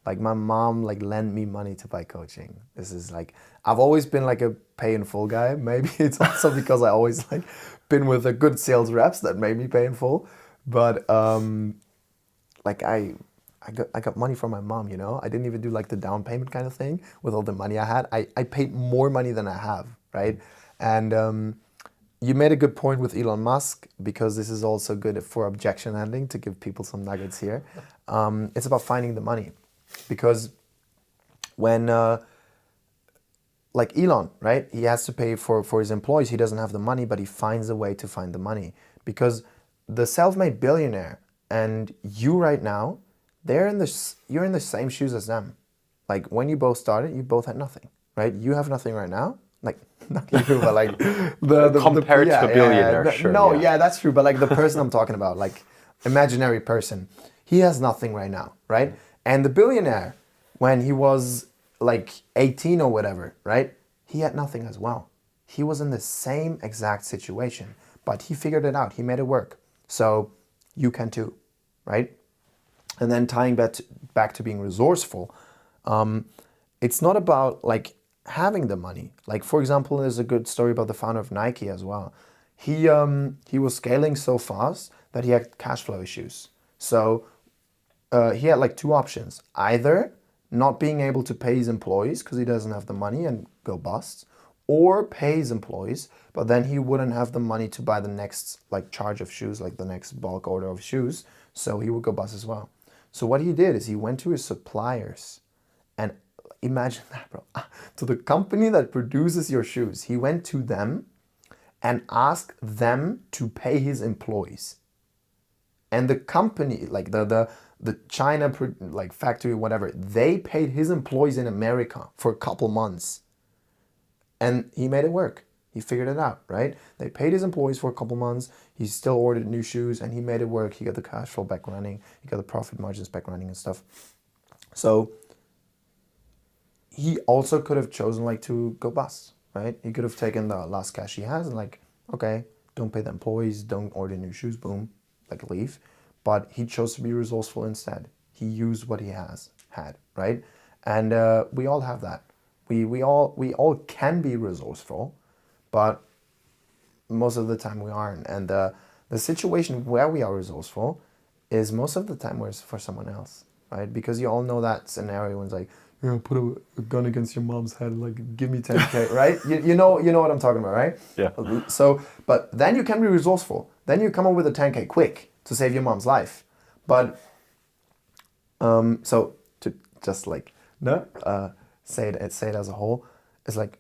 Like my mom lent me money to buy coaching. This is like, I've always been like a pay in full guy. Maybe it's also because I always like been with a good sales reps that made me pay in full. But like I got money from my mom, you know? I didn't even do like the down payment kind of thing with all the money I had. I paid more money than I have, right? And you made a good point with Elon Musk, because this is also good for objection handling, to give people some nuggets here. It's about finding the money. Because when, like Elon, right? He has to pay for his employees. He doesn't have the money, but he finds a way to find the money. Because the self-made billionaire and you right now, you're in the same shoes as them. Like when you both started, you both had nothing, right? You have nothing right now. Like, not you, but like compared to a billionaire, sure. No, yeah, that's true. But like the person I'm talking about, like imaginary person, he has nothing right now, right? And the billionaire, when he was like 18 or whatever, right? He had nothing as well. He was in the same exact situation, but he figured it out. He made it work. So you can too, right? And then tying back to being resourceful, it's not about like having the money. Like for example, there's a good story about the founder of Nike as well. He was scaling so fast that he had cash flow issues. So he had like two options: either not being able to pay his employees because he doesn't have the money and go bust, or pay his employees, but then he wouldn't have the money to buy the next like charge of shoes, like the next bulk order of shoes, so he would go bust as well. So what he did is he went to his suppliers, and imagine that, bro, to the company that produces your shoes. He went to them and asked them to pay his employees. And the company, like the China like factory, whatever, they paid his employees in America for a couple months. And he made it work. He figured it out, right? They paid his employees for a couple months. He still ordered new shoes and he made it work. He got the cash flow back running. He got the profit margins back running and stuff. So he also could have chosen like to go bust, right? He could have taken the last cash he has and like, okay, don't pay the employees, don't order new shoes, boom, like leave. But he chose to be resourceful instead. He used what he had, right? And we all have that. We all can be resourceful, but most of the time we aren't. And the situation where we are resourceful is most of the time where it's for someone else, right? Because you all know that scenario when it's like, put a gun against your mom's head, like give me 10K, right? You know what I'm talking about, right? Yeah. So, but then you can be resourceful. Then you come up with a 10K quick to save your mom's life. But so to just like say it as a whole, it's like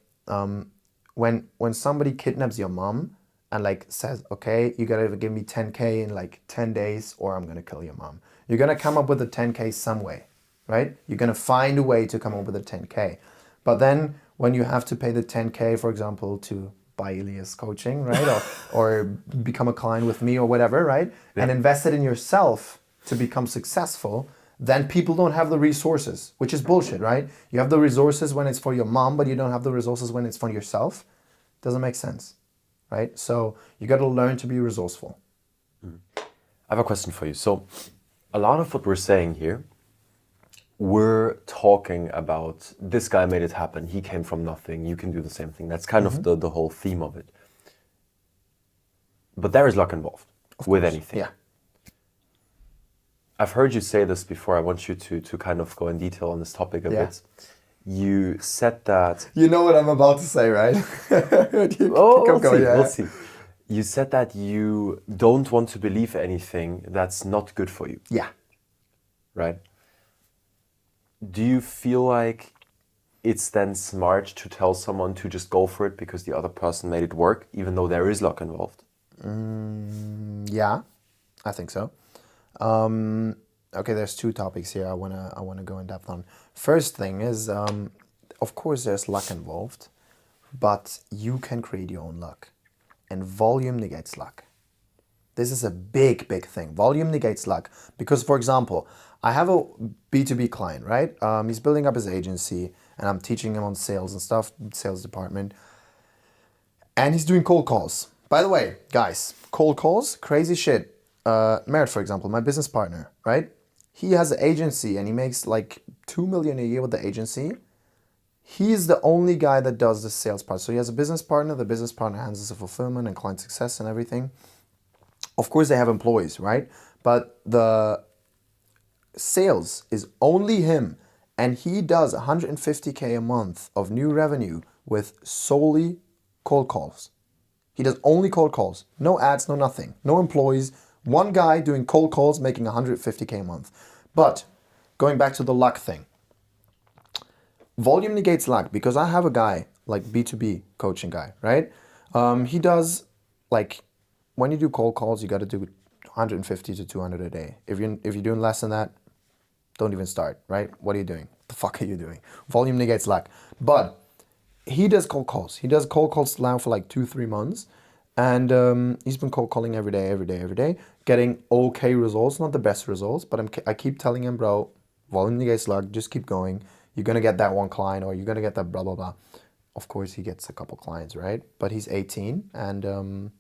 when somebody kidnaps your mom and like says, okay, you gotta give me 10K in like 10 days or I'm gonna kill your mom. You're gonna come up with a 10K some way, right? You're gonna find a way to come up with a 10K. But then when you have to pay the 10K, for example, to buy Elias coaching, right? or become a client with me or whatever, right? Yeah. And invest it in yourself to become successful, then people don't have the resources, which is bullshit, right? You have the resources when it's for your mom, but you don't have the resources when it's for yourself. Doesn't make sense, right? So you got to learn to be resourceful. I have a question for you. So a lot of what we're saying here, we're talking about this guy made it happen. He came from nothing. You can do the same thing. That's kind of the whole theme of it. But there is luck involved with anything. Yeah. I've heard you say this before. I want you to kind of go in detail on this topic a bit. You said that... You know what I'm about to say, right? We'll see. You said that you don't want to believe anything that's not good for you. Yeah. Right? Do you feel like it's then smart to tell someone to just go for it because the other person made it work, even though there is luck involved? Yeah, I think so. Okay, there's two topics here I wanna go in depth on. First thing is, of course, there's luck involved, but you can create your own luck, and volume negates luck. This is a big thing. Volume negates luck because, for example, I have a B2B client, right? He's building up his agency, and I'm teaching him on sales and stuff, sales department, and he's doing cold calls. By the way, guys, cold calls, crazy shit. Merit, for example, my business partner, right? He has an agency and he makes like 2 million a year with the agency. He's the only guy that does the sales part. So he has a business partner. The business partner handles the fulfillment and client success and everything. Of course, they have employees, right? But the sales is only him. And he does 150K a month of new revenue with solely cold calls. He does only cold calls. No ads, no nothing. No employees. One guy doing cold calls making 150K a month. But going back to the luck thing. Volume negates luck because I have a guy, like B2B coaching guy, right? He does, like, when you do cold calls, you got to do 150 to 200 a day. If you're doing less than that, don't even start, right? What are you doing? What the fuck are you doing? Volume negates luck. But he does cold calls. He does cold calls now for like 2-3 months. And he's been cold calling every day, getting okay results, not the best results, but I keep telling him, bro, volume negates luck, just keep going. You're going to get that one client or you're going to get that blah, blah, blah. Of course, he gets a couple clients, right? But he's 18 and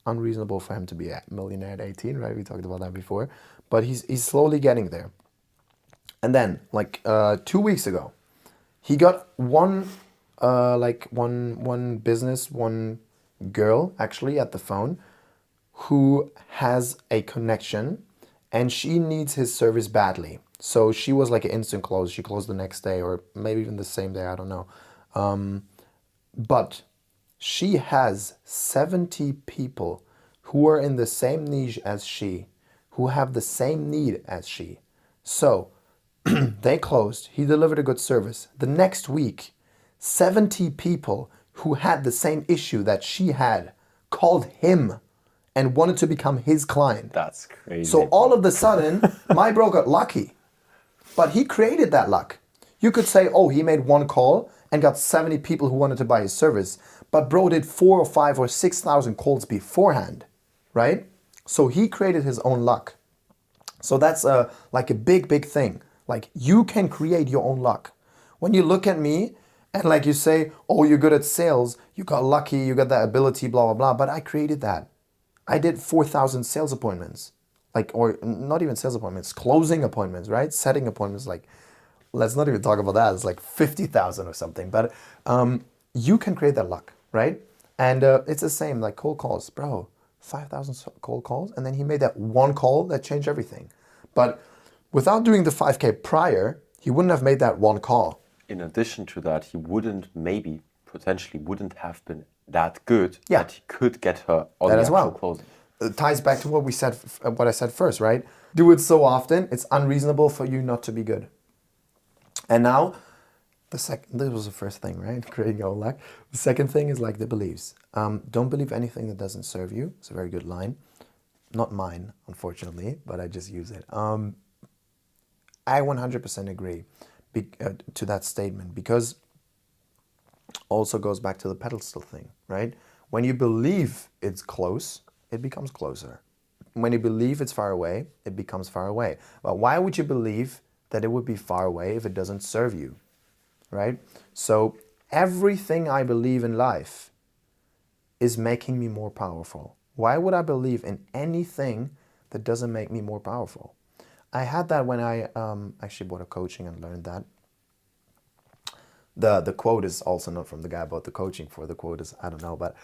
unreasonable for him to be a millionaire at 18, right? We talked about that before. But he's slowly getting there. And then, like 2 weeks ago, he got one business, one girl actually at the phone who has a connection and she needs his service badly. So she was like an instant close. She closed the next day or maybe even the same day, I don't know. But she has 70 people who are in the same niche as she, who have the same need as she. So they closed. He delivered a good service. The next week, 70 people who had the same issue that she had called him and wanted to become his client. That's crazy. So all of a sudden, my bro got lucky. But he created that luck. You could say, oh, he made one call and got 70 people who wanted to buy his service. But bro did 4 or 5 or 6,000 calls beforehand, right? So he created his own luck. So that's like a big thing. Like you can create your own luck. When you look at me and like you say, oh, you're good at sales, you got lucky, you got that ability, blah, blah, blah. But I created that. I did 4,000 sales appointments. Like, or not even sales appointments, closing appointments, right? Setting appointments, like, let's not even talk about that. It's like 50,000 or something. But you can create that luck, right? And it's the same, like cold calls. Bro, 5,000 cold calls. And then he made that one call that changed everything. But without doing the 5K prior, he wouldn't have made that one call. In addition to that, he potentially wouldn't have been that good Yeah. that he could get her on That the as actual well. closing. It ties back to what I said first, right? Do it so often, it's unreasonable for you not to be good. And now, this was the first thing, right? Creating your own luck. The second thing is like the beliefs. Don't believe anything that doesn't serve you. It's a very good line. Not mine, unfortunately, but I just use it. I 100% agree to that statement, because also goes back to the pedestal thing, right? When you believe it's close, it becomes closer. When you believe it's far away, it becomes far away. But why would you believe that it would be far away if it doesn't serve you, right? So everything I believe in life is making me more powerful. Why would I believe in anything that doesn't make me more powerful? I had that when I actually bought a coaching and learned that. The quote is also not from the guy I bought the coaching for. The quote is, I don't know, but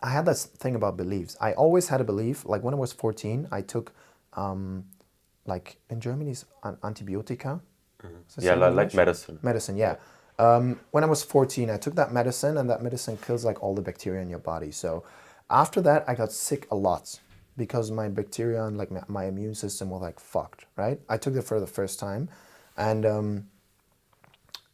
I had this thing about beliefs. I always had a belief, like when I was 14, I took, like in Germany's antibiotica. Yeah, like medicine. Medicine, yeah. When I was 14, I took that medicine, and that medicine kills like all the bacteria in your body. So after that, I got sick a lot because my bacteria and like my immune system was like fucked, right? I took it for the first time, and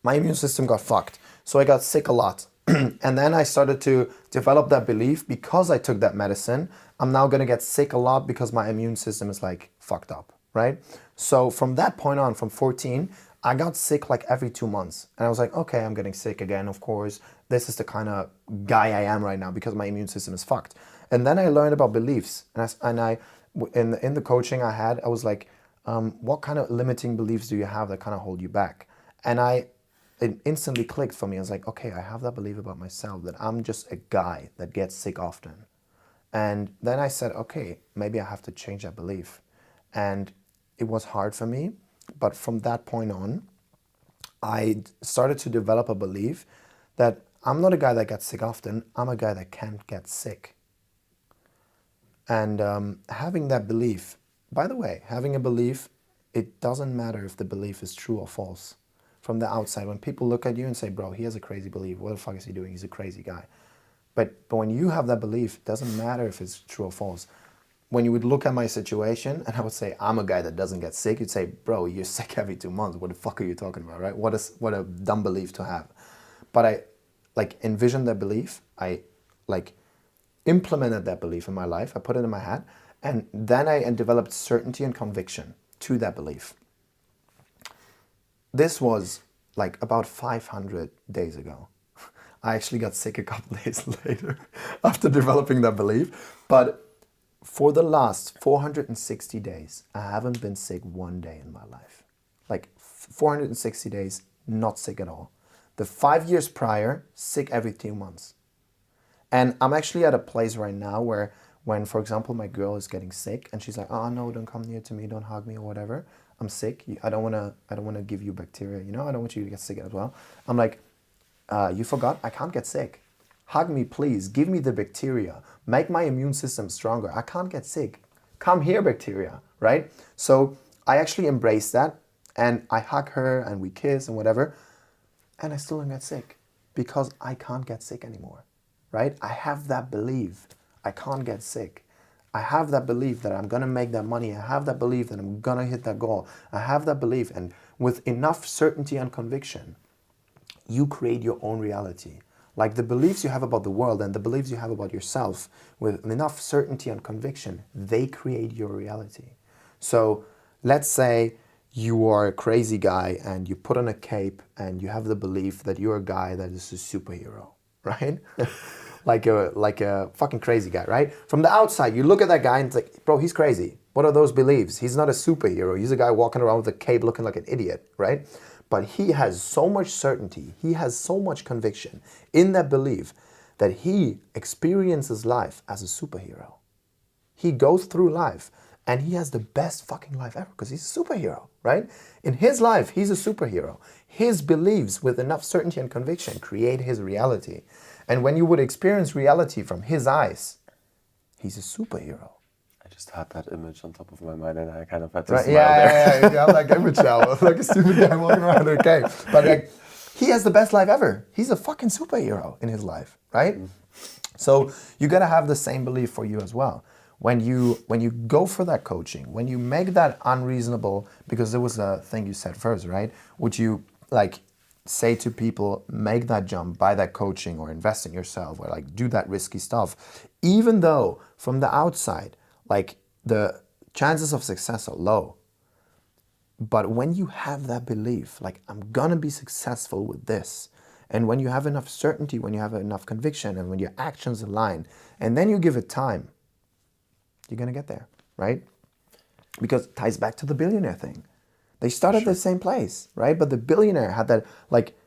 my immune system got fucked. So I got sick a lot. And then I started to develop that belief, because I took that medicine, I'm now gonna get sick a lot because my immune system is like fucked up, right? So from that point on, from 14, I got sick like every 2 months. And I was like, okay, I'm getting sick again, of course. This is the kind of guy I am right now because my immune system is fucked. And then I learned about beliefs. In the coaching I had, I was like, what kind of limiting beliefs do you have that kind of hold you back? And it instantly clicked for me. I was like, okay, I have that belief about myself, that I'm just a guy that gets sick often. And then I said, okay, maybe I have to change that belief. And it was hard for me. But from that point on, I started to develop a belief that I'm not a guy that gets sick often. I'm a guy that can't get sick. And having that belief, by the way, having a belief, it doesn't matter if the belief is true or false. From the outside, when people look at you and say, bro, he has a crazy belief, what the fuck is he doing? He's a crazy guy. But when you have that belief, it doesn't matter if it's true or false. When you would look at my situation and I would say, I'm a guy that doesn't get sick, you'd say, bro, you're sick every 2 months. What the fuck are you talking about, right? What a dumb belief to have. But I like envisioned that belief. I like implemented that belief in my life. I put it in my head. And then I developed certainty and conviction to that belief. This was like about 500 days ago. I actually got sick a couple days later after developing that belief. But for the last 460 days, I haven't been sick one day in my life. Like 460 days, not sick at all. The 5 years prior, sick every 2 months. And I'm actually at a place right now where when, for example, my girl is getting sick and she's like, oh no, don't come near to me, don't hug me or whatever. I'm sick. I don't wanna give you bacteria, you know, I don't want you to get sick as well. I'm like, you forgot, I can't get sick. Hug me, please. Give me the bacteria. Make my immune system stronger. I can't get sick. Come here, bacteria, right? So I actually embrace that and I hug her and we kiss and whatever. And I still don't get sick because I can't get sick anymore, right? I have that belief. I can't get sick. I have that belief that I'm gonna make that money. I have that belief that I'm gonna hit that goal. I have that belief, and with enough certainty and conviction, you create your own reality. Like the beliefs you have about the world and the beliefs you have about yourself, with enough certainty and conviction, they create your reality. So let's say you are a crazy guy and you put on a cape and you have the belief that you're a guy that is a superhero, right? like a fucking crazy guy, right? From the outside, you look at that guy and it's like, bro, he's crazy. What are those beliefs? He's not a superhero. He's a guy walking around with a cape looking like an idiot, right? But he has so much certainty, he has so much conviction in that belief that he experiences life as a superhero. He goes through life and he has the best fucking life ever because he's a superhero, right? In his life, he's a superhero. His beliefs with enough certainty and conviction create his reality. And when you would experience reality from his eyes, he's a superhero. just had that image on top of my mind, and I kind of had to Right? smile there. Yeah. You have like image now, like a stupid guy walking around in a cave. But like, he has the best life ever. He's a fucking superhero in his life, right? So you gotta have the same belief for you as well. When you go for that coaching, when you make that unreasonable, because there was a thing you said first, right? Would you like say to people, make that jump, buy that coaching, or invest in yourself, or like do that risky stuff, even though from the outside, like the chances of success are low. But when you have that belief, like I'm gonna be successful with this, and when you have enough certainty, when you have enough conviction, and when your actions align, and then you give it time, you're gonna get there, right? Because it ties back to the billionaire thing. They started the same place, right? But the billionaire had that like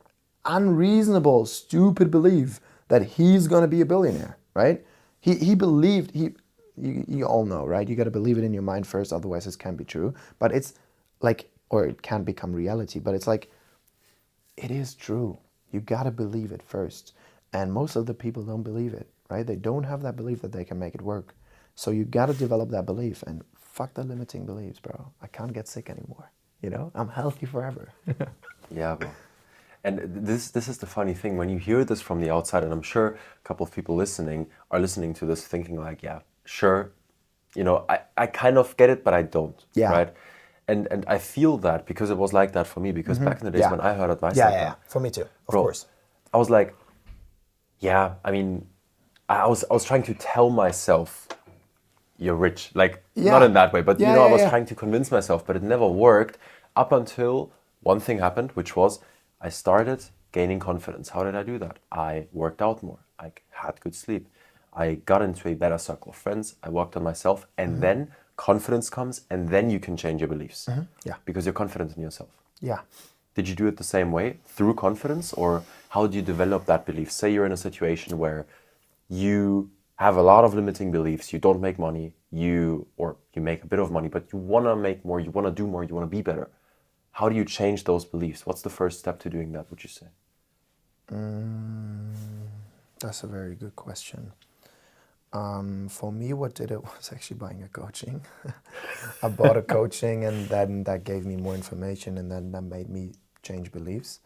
unreasonable, stupid belief that he's gonna be a billionaire, right? He believed you all know, right? You gotta believe it in your mind first, otherwise it can't be true. But it's like, or it can become reality, but it's like, it is true. You gotta believe it first. And most of the people don't believe it, right? They don't have that belief that they can make it work. So you gotta develop that belief, and fuck the limiting beliefs, bro. I can't get sick anymore. You know, I'm healthy forever. Yeah, bro. And this is the funny thing, when you hear this from the outside, and I'm sure a couple of people listening are listening to this thinking like, yeah, sure, you know, I kind of get it, but I don't, Yeah. right? And I feel that because it was like that for me, because back in the days Yeah. when I heard advice Yeah, like yeah, that, for me too, of bro, course. I was like, yeah, I mean, I was trying to tell myself, you're rich. Like, Yeah. not in that way, but Yeah, you know, I yeah, was yeah. trying to convince myself, but it never worked up until one thing happened, which was I started gaining confidence. How did I do that? I worked out more. I had good sleep. I got into a better circle of friends. I worked on myself, and then confidence comes, and then you can change your beliefs. Yeah. Because you're confident in yourself. Yeah. Did you do it the same way, through confidence, or how do you develop that belief? Say you're in a situation where you have a lot of limiting beliefs, you don't make money, you make a bit of money, but you want to make more, you want to do more, you want to be better. How do you change those beliefs? What's the first step to doing that, would you say? That's a very good question. For me, what did it was actually buying a coaching. I bought a coaching, and then that gave me more information, and then that made me change beliefs.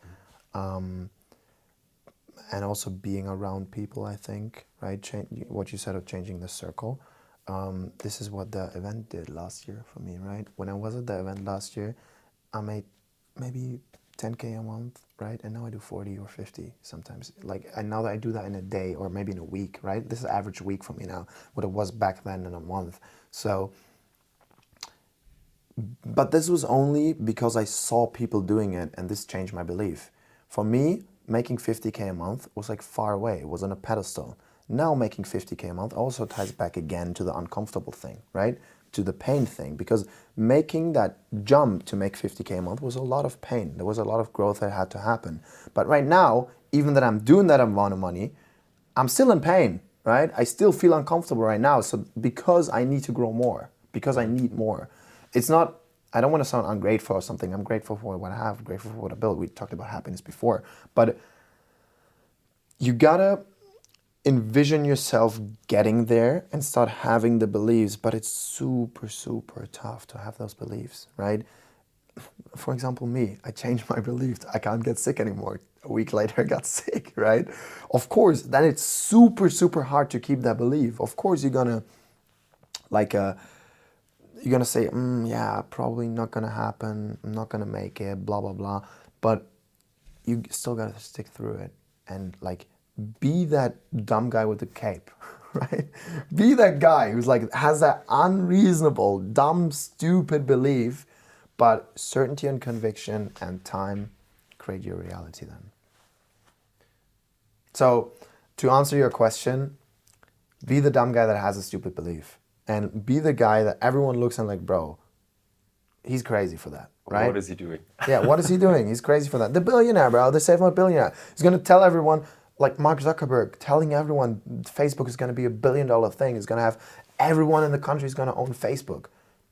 And also being around people, I think, right? What you said of changing the circle. This is what the event did last year for me, right? When I was at the event last year, I made maybe 10K a month, right? And now I do 40 or 50 sometimes. Like, and now that I do that in a day or maybe in a week, right? This is average week for me now, what it was back then in a month. So, but this was only because I saw people doing it, and this changed my belief. For me, making 50K a month was like far away. It was on a pedestal. Now making 50K a month also ties back again to the uncomfortable thing, right? To the pain thing, because making that jump to make 50K a month was a lot of pain. There was a lot of growth that had to happen. But right now, even that I'm doing that amount of money, I'm still in pain, right? I still feel uncomfortable right now. So because I need to grow more, because I need more. It's not, I don't want to sound ungrateful or something. I'm grateful for what I have, grateful for what I built. We talked about happiness before. But you gotta envision yourself getting there and start having the beliefs, but it's super, super tough to have those beliefs, right? For example, me, I changed my belief. I can't get sick anymore. A week later, I got sick, right? Of course, then it's super, super hard to keep that belief. Of course, you're gonna, like, you're gonna say, yeah, probably not gonna happen. I'm not gonna make it, blah, blah, blah. But you still gotta stick through it and like be that dumb guy with the cape, right? Be that guy who's like, has that unreasonable, dumb, stupid belief, but certainty and conviction and time create your reality then. So to answer your question, be the dumb guy that has a stupid belief, and be the guy that everyone looks at like, bro, he's crazy for that, right? What is he doing? Yeah, what is he doing? He's crazy for that. The billionaire, bro, the $7 He's gonna tell everyone, like Mark Zuckerberg, telling everyone Facebook is gonna be $1 billion thing. It's gonna have everyone in the country is gonna own Facebook.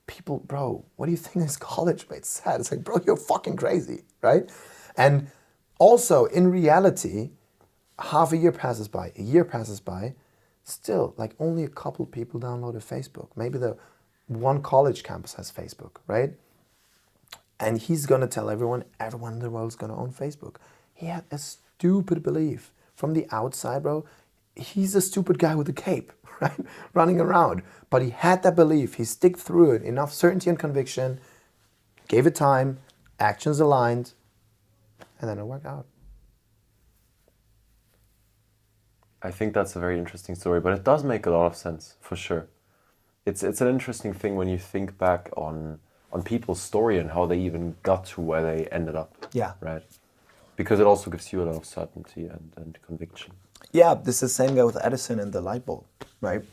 People, bro, what do you think his college mates said? It's like, bro, you're fucking crazy, right? And also, in reality, half a year passes by, a year passes by, still, like only a couple people downloaded Facebook. Maybe the one college campus has Facebook, right? And he's gonna tell everyone in the world is gonna own Facebook. He had a stupid belief. From the outside, bro, he's a stupid guy with a cape, right? Running around. But he had that belief. He stick through it, enough certainty and conviction, gave it time, actions aligned, and then it worked out. I think that's a very interesting story, but it does make a lot of sense, for sure. It's an interesting thing when you think back on people's story and how they even got to where they ended up. Yeah. Right? Because it also gives you a lot of certainty and conviction. Yeah, this is the same guy with Edison and the light bulb, right?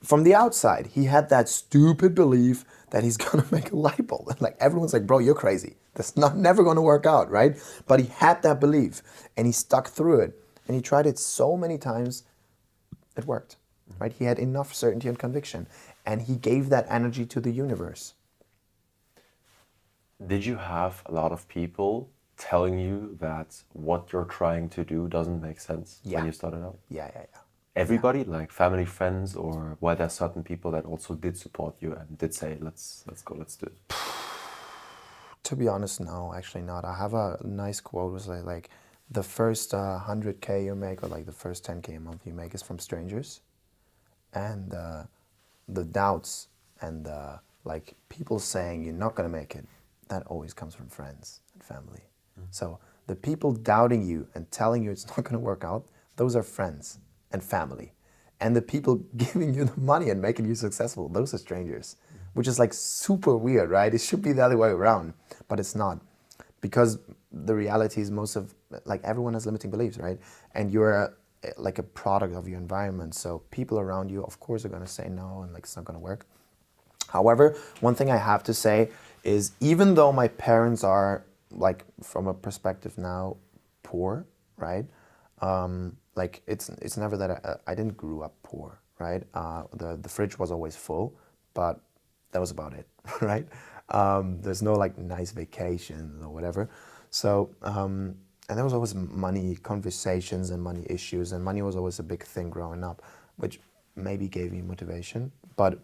From the outside, he had that stupid belief that he's gonna make a light bulb. And like everyone's like, bro, you're crazy. That's never gonna work out, right? But he had that belief and he stuck through it. And he tried it so many times, it worked, right? He had enough certainty and conviction. And he gave that energy to the universe. Did you have a lot of people telling you that what you're trying to do doesn't make sense when you started out? Yeah. Everybody, like family, friends, or were there certain people that also did support you and did say, let's go, let's do it? To be honest, no, actually not. I have a nice quote, was like the first 100K you make, or like the first 10K a month you make, is from strangers. And the doubts and like people saying you're not gonna make it, that always comes from friends and family. So the people doubting you and telling you it's not gonna work out, those are friends and family. And the people giving you the money and making you successful, those are strangers. Which is like super weird, right? It should be the other way around, but it's not. Because the reality is like everyone has limiting beliefs, right? And you're like a product of your environment. So people around you, of course, are gonna say no and like it's not gonna work. However, one thing I have to say is, even though my parents are, like, from a perspective now, poor, right? Like it's never that I didn't grow up poor, right? The fridge was always full, but that was about it, right? There's no like nice vacations or whatever. So, and there was always money conversations and money issues, and money was always a big thing growing up, which maybe gave me motivation. But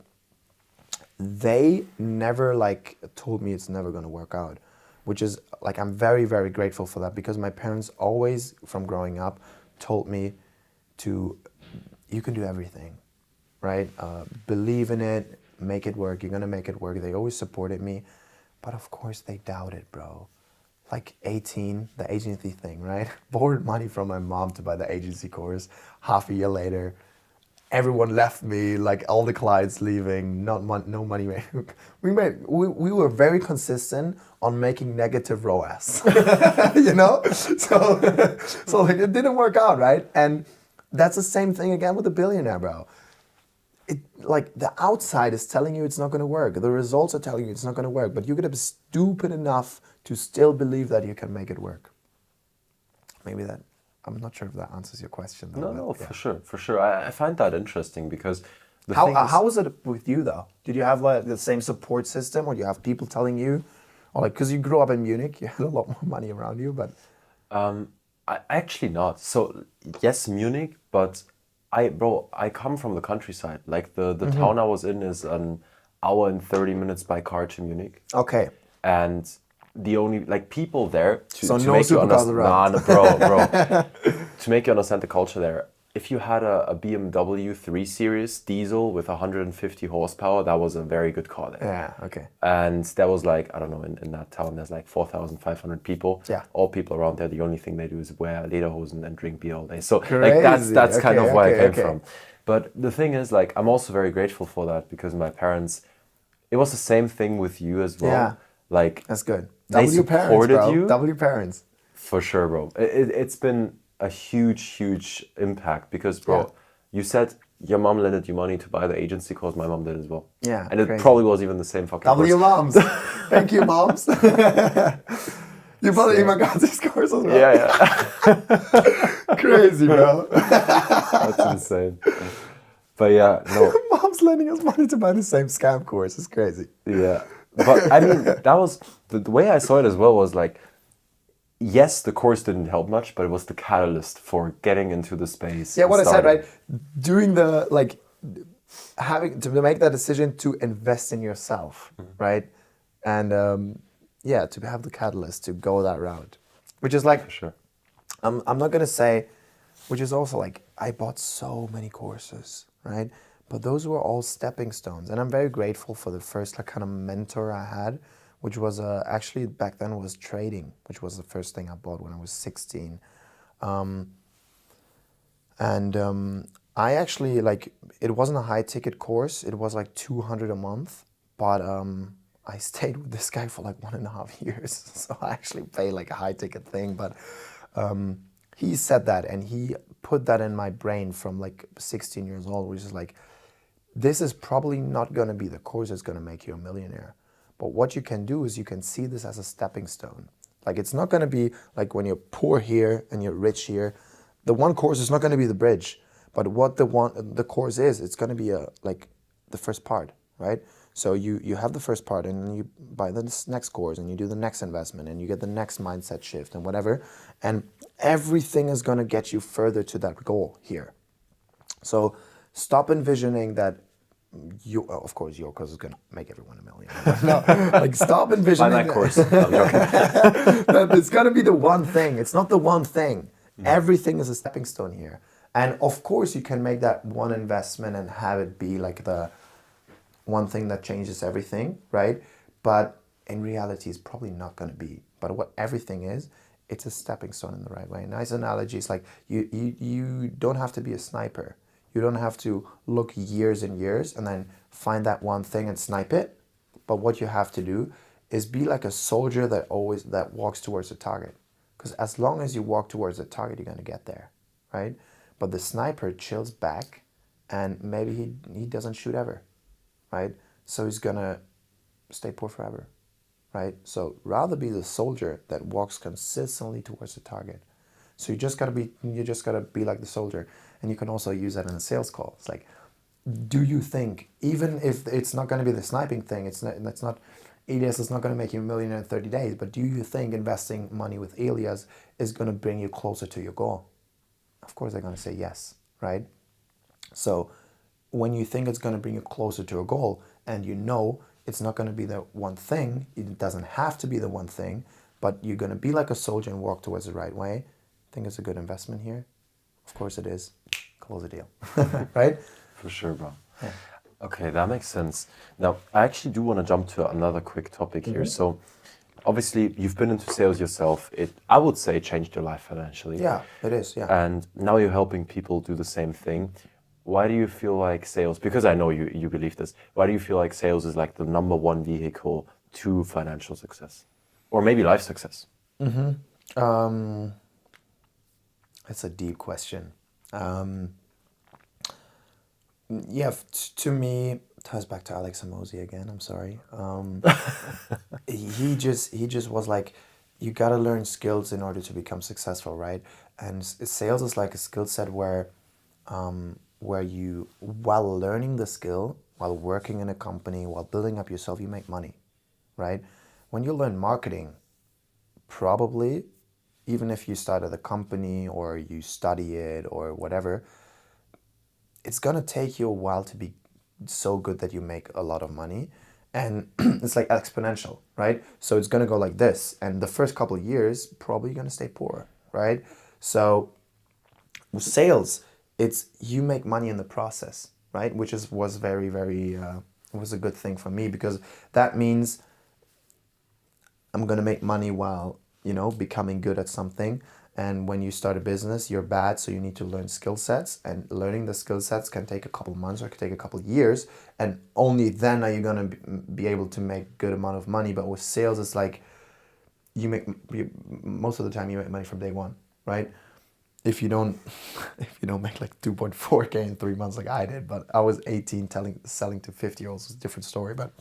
they never like told me it's never gonna work out, which is like, I'm very, very grateful for that, because my parents always, from growing up, told me you can do everything, right? Believe in it, make it work, you're gonna make it work. They always supported me, but of course they doubted, bro. Like 18, the agency thing, right? Borrowed money from my mom to buy the agency course. Half a year later, everyone left me, like all the clients leaving, no money made. We were very consistent on making negative ROAS, you know? So like it didn't work out, right? And that's the same thing again with the billionaire, bro. Like the outside is telling you it's not gonna work. The results are telling you it's not gonna work, but you gotta be stupid enough to still believe that you can make it work. Maybe that, I'm not sure if that answers your question though. No, yeah. for sure. I find that interesting because How was it with you though? Did you have like the same support system, or do you have people telling you, or like, because you grew up in Munich, you had a lot more money around you, but I actually not. So yes, Munich, but I come from the countryside. Like the town I was in is an hour and 30 minutes by car to Munich. okay. And the only like people there So to no make you supercars around. understand, bro. To make you understand the culture there, if you had a BMW 3 Series diesel with 150 horsepower, that was a very good car there. Yeah, okay. And there was like, I don't know, in that town there's like 4,500 people. Yeah. All people around there, the only thing they do is wear lederhosen and drink beer all day. So Crazy. like that's kind of where I came Okay. from. But the thing is, like, I'm also very grateful for that, because my parents, it was the same thing with you as well. Yeah. Like, That's good. They W parents, supported bro. you. W parents. For sure, bro. It's been a huge impact, because, bro, Yeah. you said your mom lended you money to buy the agency course. My mom did as well. Yeah, And it crazy. probably was even the same fucking W course. moms. Thank you, moms. You probably even got this course as well. Yeah. Crazy, bro. That's insane. But yeah, no. Mom's lending us money to buy the same scam course. It's crazy. Yeah. But I mean, that was, the way I saw it as well was like, yes, the course didn't help much, but it was the catalyst for getting into the space. Yeah, and what I said, starting. right? Doing the, like, having to make that decision to invest in yourself, right? And to have the catalyst to go that route, which is like, For sure. I'm not gonna say, which is also like, I bought so many courses, right? But those were all stepping stones, and I'm very grateful for the first like kind of mentor I had, which was actually back then was trading, which was the first thing I bought when I was 16. I actually like, it wasn't a high ticket course. It was like 200 a month, but I stayed with this guy for like 1.5 years. So I actually paid like a high ticket thing, but he said that, and he put that in my brain from like 16 years old, which is like, this is probably not going to be the course that's going to make you a millionaire. But what you can do is you can see this as a stepping stone. Like, it's not going to be like when you're poor here and you're rich here. The one course is not going to be the bridge, but what the course is, it's going to be like the first part, right? So you have the first part, and then you buy the next course, and you do the next investment, and you get the next mindset shift and whatever, and everything is going to get you further to that goal here. So stop envisioning that of course your course is going to make everyone a millionaire. No, like, stop envisioning Buy my course. I'm joking. that it's going to be the one thing. It's not the one thing. Everything is a stepping stone here. And of course you can make that one investment and have it be like the one thing that changes everything, right? But in reality, it's probably not going to be. But what everything is, it's a stepping stone in the right way. Nice analogy is like, you don't have to be a sniper. You don't have to look years and years and then find that one thing and snipe it. But what you have to do is be like a soldier that walks towards the target. Because as long as you walk towards the target, you're going to get there, right? But the sniper chills back, and maybe he doesn't shoot ever, right? So he's going to stay poor forever, right? So rather be the soldier that walks consistently towards the target. So you just gotta be like the soldier. And you can also use that in a sales call. It's like, do you think, even if it's not gonna be the sniping thing, Elias is not gonna make you a millionaire in 30 days, but do you think investing money with Elias is gonna bring you closer to your goal? Of course they're gonna say yes, right? So when you think it's gonna bring you closer to a goal, and you know it's not gonna be the one thing, it doesn't have to be the one thing, but you're gonna be like a soldier and walk towards the right way, I think it's a good investment here. Of course it is. Close the deal. Right? For sure, bro. Yeah. Okay, that makes sense. Now, I actually do want to jump to another quick topic here. So, obviously, you've been into sales yourself. I would say, changed your life financially. Yeah, it is, yeah. And now you're helping people do the same thing. Why do you feel like sales, because I know you believe this, why do you feel like sales is like the number one vehicle to financial success? Or maybe life success? It's a deep question. To me, ties back to Alex Hormozi again. I'm sorry. He just was like, you gotta learn skills in order to become successful, right? And sales is like a skill set where you, while learning the skill, while working in a company, while building up yourself, you make money, right? When you learn marketing, probably, even if you start at a company or you study it or whatever, it's gonna take you a while to be so good that you make a lot of money. And it's like exponential, right? So it's gonna go like this. And the first couple of years, probably you're gonna stay poor, right? So with sales, it's you make money in the process, right? Which was very, very, was a good thing for me, because that means I'm gonna make money while, becoming good at something. And when you start a business, you're bad, so you need to learn skill sets. And learning the skill sets can take a couple of months or it can take a couple of years. And only then are you gonna be able to make a good amount of money. But with sales, it's like most of the time you make money from day one, right? If you don't make like 2.4K in 3 months like I did, but I was 18 selling to 50-year-olds, it's a different story. But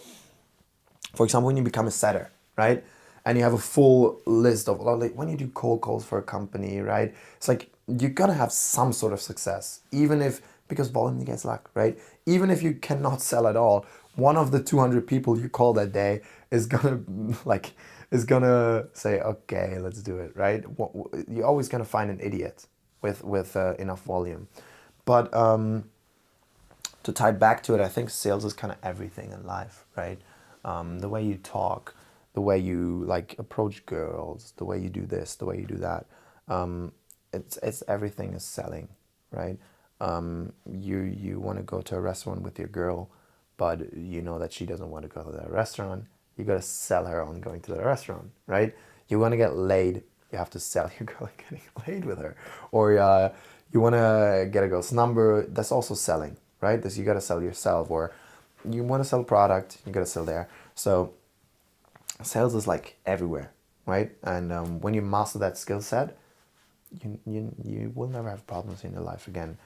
for example, when you become a setter, right? And you have a full list of, like when you do cold calls for a company, right? It's like, you gotta have some sort of success, because volume negates luck, right? Even if you cannot sell at all, one of the 200 people you call that day is gonna say, okay, let's do it, right? You're always gonna find an idiot with enough volume. But to tie back to it, I think sales is kind of everything in life, right? The way you talk, the way you like approach girls, the way you do this, the way you do that. It's everything is selling, right? You want to go to a restaurant with your girl, but you know that she doesn't want to go to that restaurant. You got to sell her on going to the restaurant, right? You want to get laid, you have to sell your girl getting laid with her. Or you want to get a girl's number, that's also selling, right? You got to sell yourself. Or you want to sell product, you got to sell there. So sales is like everywhere, right? And when you master that skill set, you will never have problems in your life again.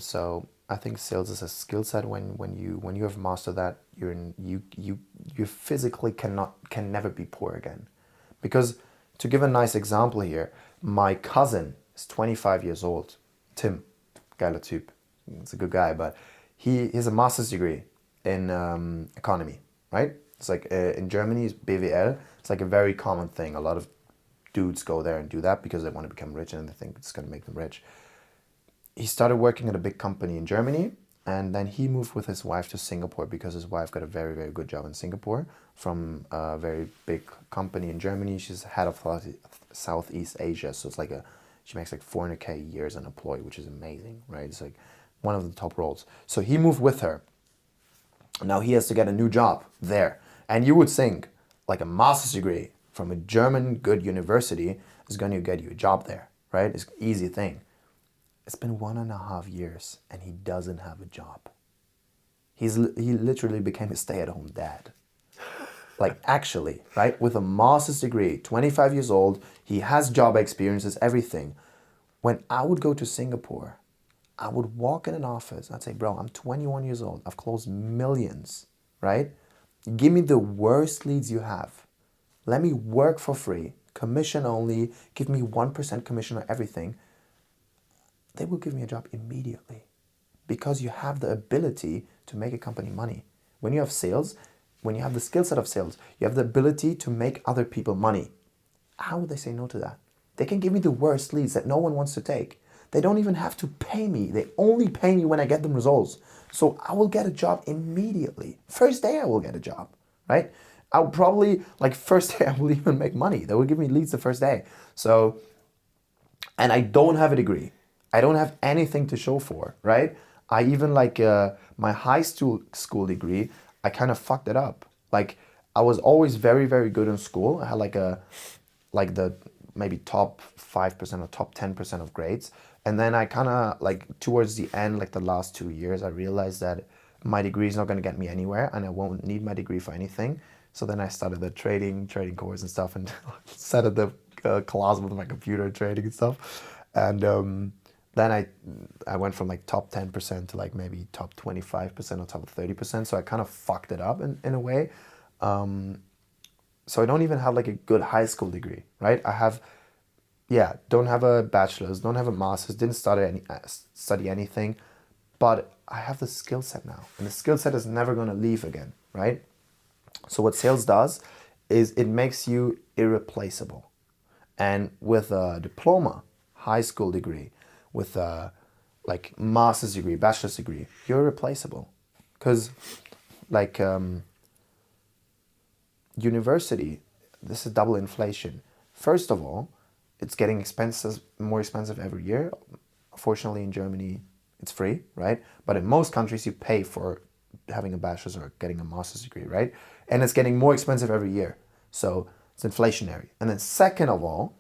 So I think sales is a skill set. When you have mastered that, you physically can never be poor again. Because to give a nice example here, my cousin is 25 years old. Tim, geiler Typ. It's a good guy, but he has a master's degree in economy, right? It's like in Germany, it's BWL. It's like a very common thing. A lot of dudes go there and do that because they want to become rich and they think it's going to make them rich. He started working at a big company in Germany, and then he moved with his wife to Singapore because his wife got a very, very good job in Singapore from a very big company in Germany. She's head of Southeast Asia, so it's like she makes like 400K a year as an employee, which is amazing, right? It's like one of the top roles. So he moved with her. Now he has to get a new job there. And you would think like a master's degree from a German good university is going to get you a job there, right? It's an easy thing. It's been 1.5 years and he doesn't have a job. He literally became a stay-at-home dad. Like actually, right? With a master's degree, 25 years old, he has job experiences, everything. When I would go to Singapore, I would walk in an office, I'd say, bro, I'm 21 years old. I've closed millions, right? Give me the worst leads you have. Let me work for free, commission only, give me 1% commission on everything. They will give me a job immediately because you have the ability to make a company money. When you have sales, when you have the skill set of sales, you have the ability to make other people money. How would they say no to that? They can give me the worst leads that no one wants to take. They don't even have to pay me. They only pay me when I get them results. So I will get a job immediately. First day I will get a job, right? I'll probably, like first day I will even make money. They will give me leads the first day. So, and I don't have a degree. I don't have anything to show for, right? I even like my high school degree, I kind of fucked it up. Like I was always very, very good in school. I had like the maybe top 5% or top 10% of grades. And then I kind of like towards the end, like the last 2 years, I realized that my degree is not going to get me anywhere and I won't need my degree for anything. So then I started the trading course and stuff and sat at the class with my computer trading and stuff. And then I went from like top 10% to like maybe top 25% or top 30%. So I kind of fucked it up in a way. So I don't even have like a good high school degree, right? Don't have a bachelor's, don't have a master's, didn't study anything, but I have the skill set now. And the skill set is never going to leave again, right? So what sales does is it makes you irreplaceable. And with a diploma, high school degree, with a like master's degree, bachelor's degree, you're irreplaceable. Because like university, this is double inflation. First of all, it's getting more expensive every year. Fortunately, in Germany, it's free, right? But in most countries, you pay for having a bachelor's or getting a master's degree, right? And it's getting more expensive every year. So it's inflationary. And then second of all,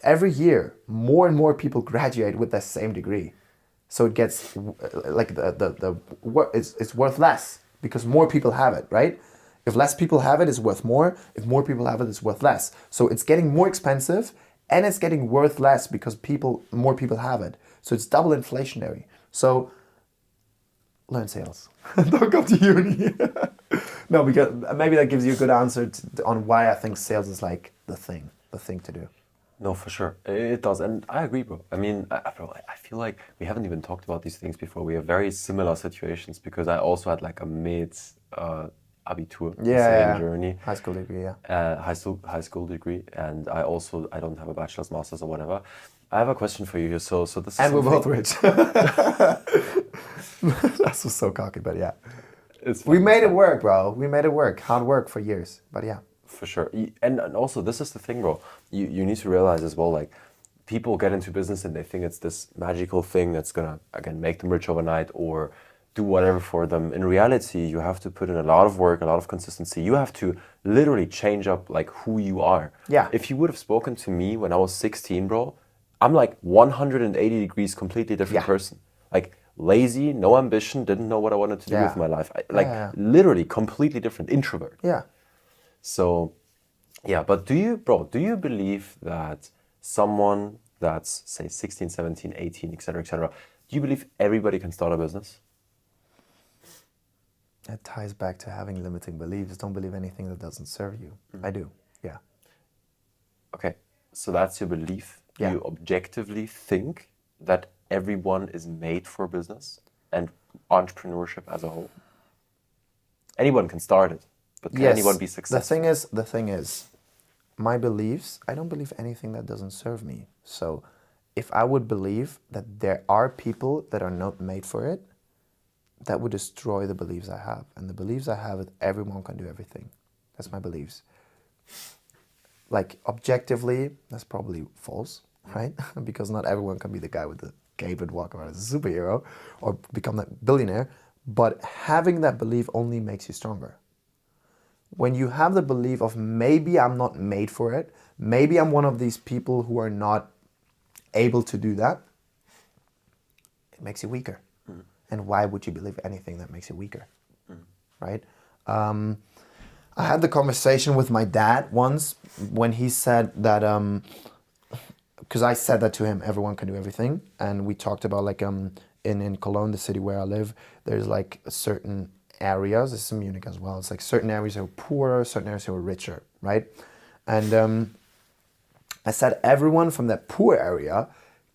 every year, more and more people graduate with that same degree. So it gets like it's worth less because more people have it, right? If less people have it, it's worth more. If more people have it, it's worth less. So it's getting more expensive and it's getting worth less because more people have it. So it's double inflationary. So learn sales. Don't come to uni. No, because maybe that gives you a good answer on why I think sales is like the thing to do. No, for sure. It does. And I agree, bro. I mean, bro, I feel like we haven't even talked about these things before. We have very similar situations because I also had like a Abitur in Germany. High school degree, high school degree. And I don't have a bachelor's, master's or whatever. I have a question for you here. So this is and we're both rich. That was so cocky, but yeah. It's We fine, made it's it fine. work, bro. We made it work. Hard work for years, but yeah. For sure. And also, this is the thing, bro. You need to realize as well, like, people get into business and they think it's this magical thing that's gonna, again, make them rich overnight or do whatever for them. In reality, you have to put in a lot of work, a lot of consistency. You have to literally change up, like, who you are. Yeah. If you would have spoken to me when I was 16, bro, I'm like 180 degrees completely different Yeah. person. Like, lazy, no ambition, didn't know what I wanted to do Yeah. with my life. Yeah. Literally completely different, introvert. Yeah. So, yeah, but do you believe that someone that's, say, 16, 17, 18, etc., do you believe everybody can start a business? It ties back to having limiting beliefs. Don't believe anything that doesn't serve you. I do. Yeah. Okay, so that's your belief. Yeah. You objectively think that everyone is made for business and entrepreneurship as a whole? Anyone can start it, but can anyone be successful? The thing is, my beliefs, I don't believe anything that doesn't serve me. So if I would believe that there are people that are not made for it, that would destroy the beliefs I have. And the beliefs I have is everyone can do everything. That's my beliefs. Like, objectively, that's probably false, right? Because not everyone can be the guy with the cape and walk around as a superhero or become that billionaire. But having that belief only makes you stronger. When you have the belief of maybe I'm not made for it, maybe I'm one of these people who are not able to do that, it makes you weaker. And why would you believe anything that makes you weaker, right? I had the conversation with my dad once when he said that, because I said that to him, everyone can do everything. And we talked about, like, in Cologne, the city where I live, there's like certain areas, it's in Munich as well, it's like certain areas are poorer, certain areas are richer, right? And I said everyone from that poor area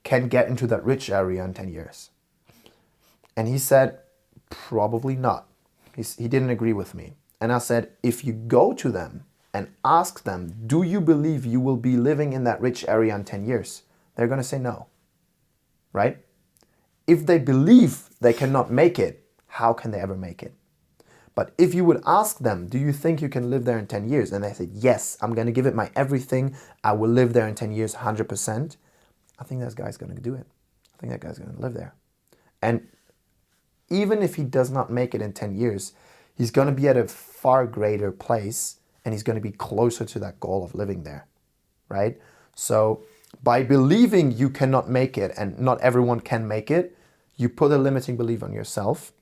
can get into that rich area in 10 years. And he said, probably not. He didn't agree with me. And I said, if you go to them and ask them, do you believe you will be living in that rich area in 10 years? They're going to say no, right? If they believe they cannot make it, how can they ever make it? But if you would ask them, do you think you can live there in 10 years? And they said, yes, I'm going to give it my everything. I will live there in 10 years, 100%. I think that guy's going to do it. I think that guy's going to live there. And even if he does not make it in 10 years, he's going to be at a far greater place and he's going to be closer to that goal of living there, right? So by believing you cannot make it and not everyone can make it, you put a limiting belief on yourself.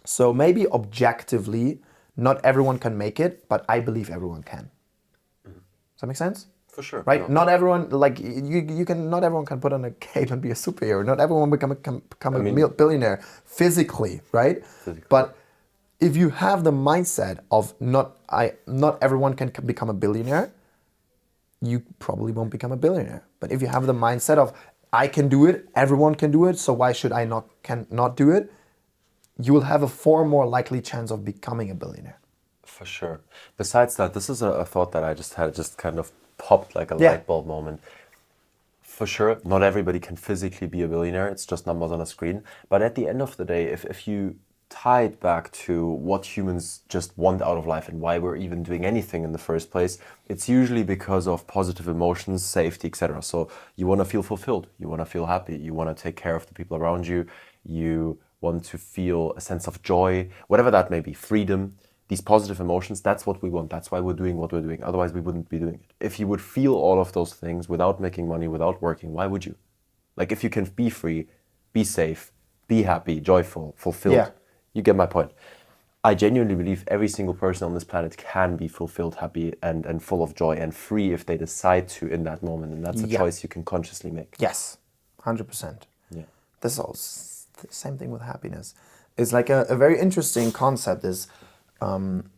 So maybe objectively, not everyone can make it, but I believe everyone can. Does that make sense? For sure. Right? No. Not everyone, like, you can, not everyone can put on a cape and be a superhero. Not everyone become a billionaire physically, right? Physically. But if you have the mindset of not everyone can become a billionaire, you probably won't become a billionaire. But if you have the mindset of I can do it, everyone can do it, so why should I not do it? You will have a far more likely chance of becoming a billionaire. For sure. Besides that, this is a thought that I just had, just kind of popped like a light bulb moment. For sure, not everybody can physically be a billionaire. It's just numbers on a screen. But at the end of the day, if you tie it back to what humans just want out of life and why we're even doing anything in the first place, it's usually because of positive emotions, safety, etc. So you want to feel fulfilled. You want to feel happy. You want to take care of the people around you. You want to feel a sense of joy, whatever that may be, freedom. These positive emotions, that's what we want. That's why we're doing what we're doing. Otherwise, we wouldn't be doing it. If you would feel all of those things without making money, without working, why would you? Like, if you can be free, be safe, be happy, joyful, fulfilled, Yeah. You get my point. I genuinely believe every single person on this planet can be fulfilled, happy, and full of joy and free if they decide to in that moment. And that's a choice you can consciously make. Yes, 100%. Yeah. This is all the same thing with happiness. It's like a very interesting concept is, in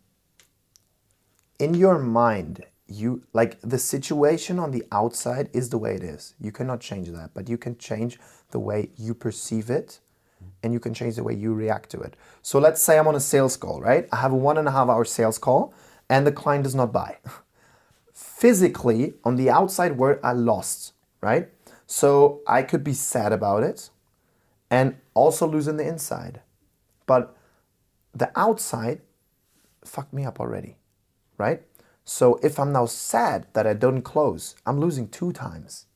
your mind, you, like, the situation on the outside is the way it is. You cannot change that, but you can change the way you perceive it, and you can change the way you react to it. So let's say I'm on a sales call, right? I have a 1.5 hour sales call and the client does not buy. Physically, on the outside world, I lost, right? So I could be sad about it and also lose on the inside. but the outside fucked me up already, right? So if I'm now sad that I don't close, I'm losing 2 times.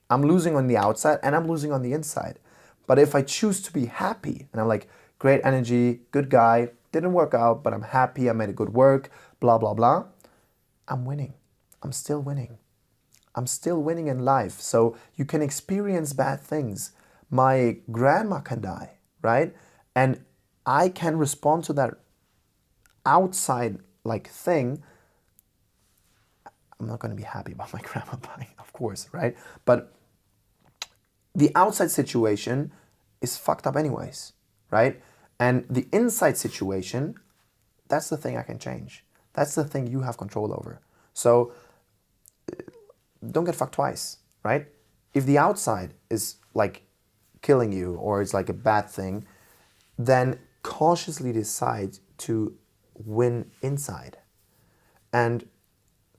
I'm losing on the outside and I'm losing on the inside. But if I choose to be happy and I'm like, great energy, good guy, didn't work out, but I'm happy, I made a good work, blah, blah, blah, I'm winning. I'm still winning. I'm still winning in life. So you can experience bad things. My grandma can die, right? And I can respond to that outside like thing. I'm not going to be happy about my grandma dying, of course, right? But the outside situation is fucked up anyways, right? And the inside situation, that's the thing I can change. That's the thing you have control over. So don't get fucked twice, right? If the outside is like killing you or it's like a bad thing, then cautiously decide to win inside. And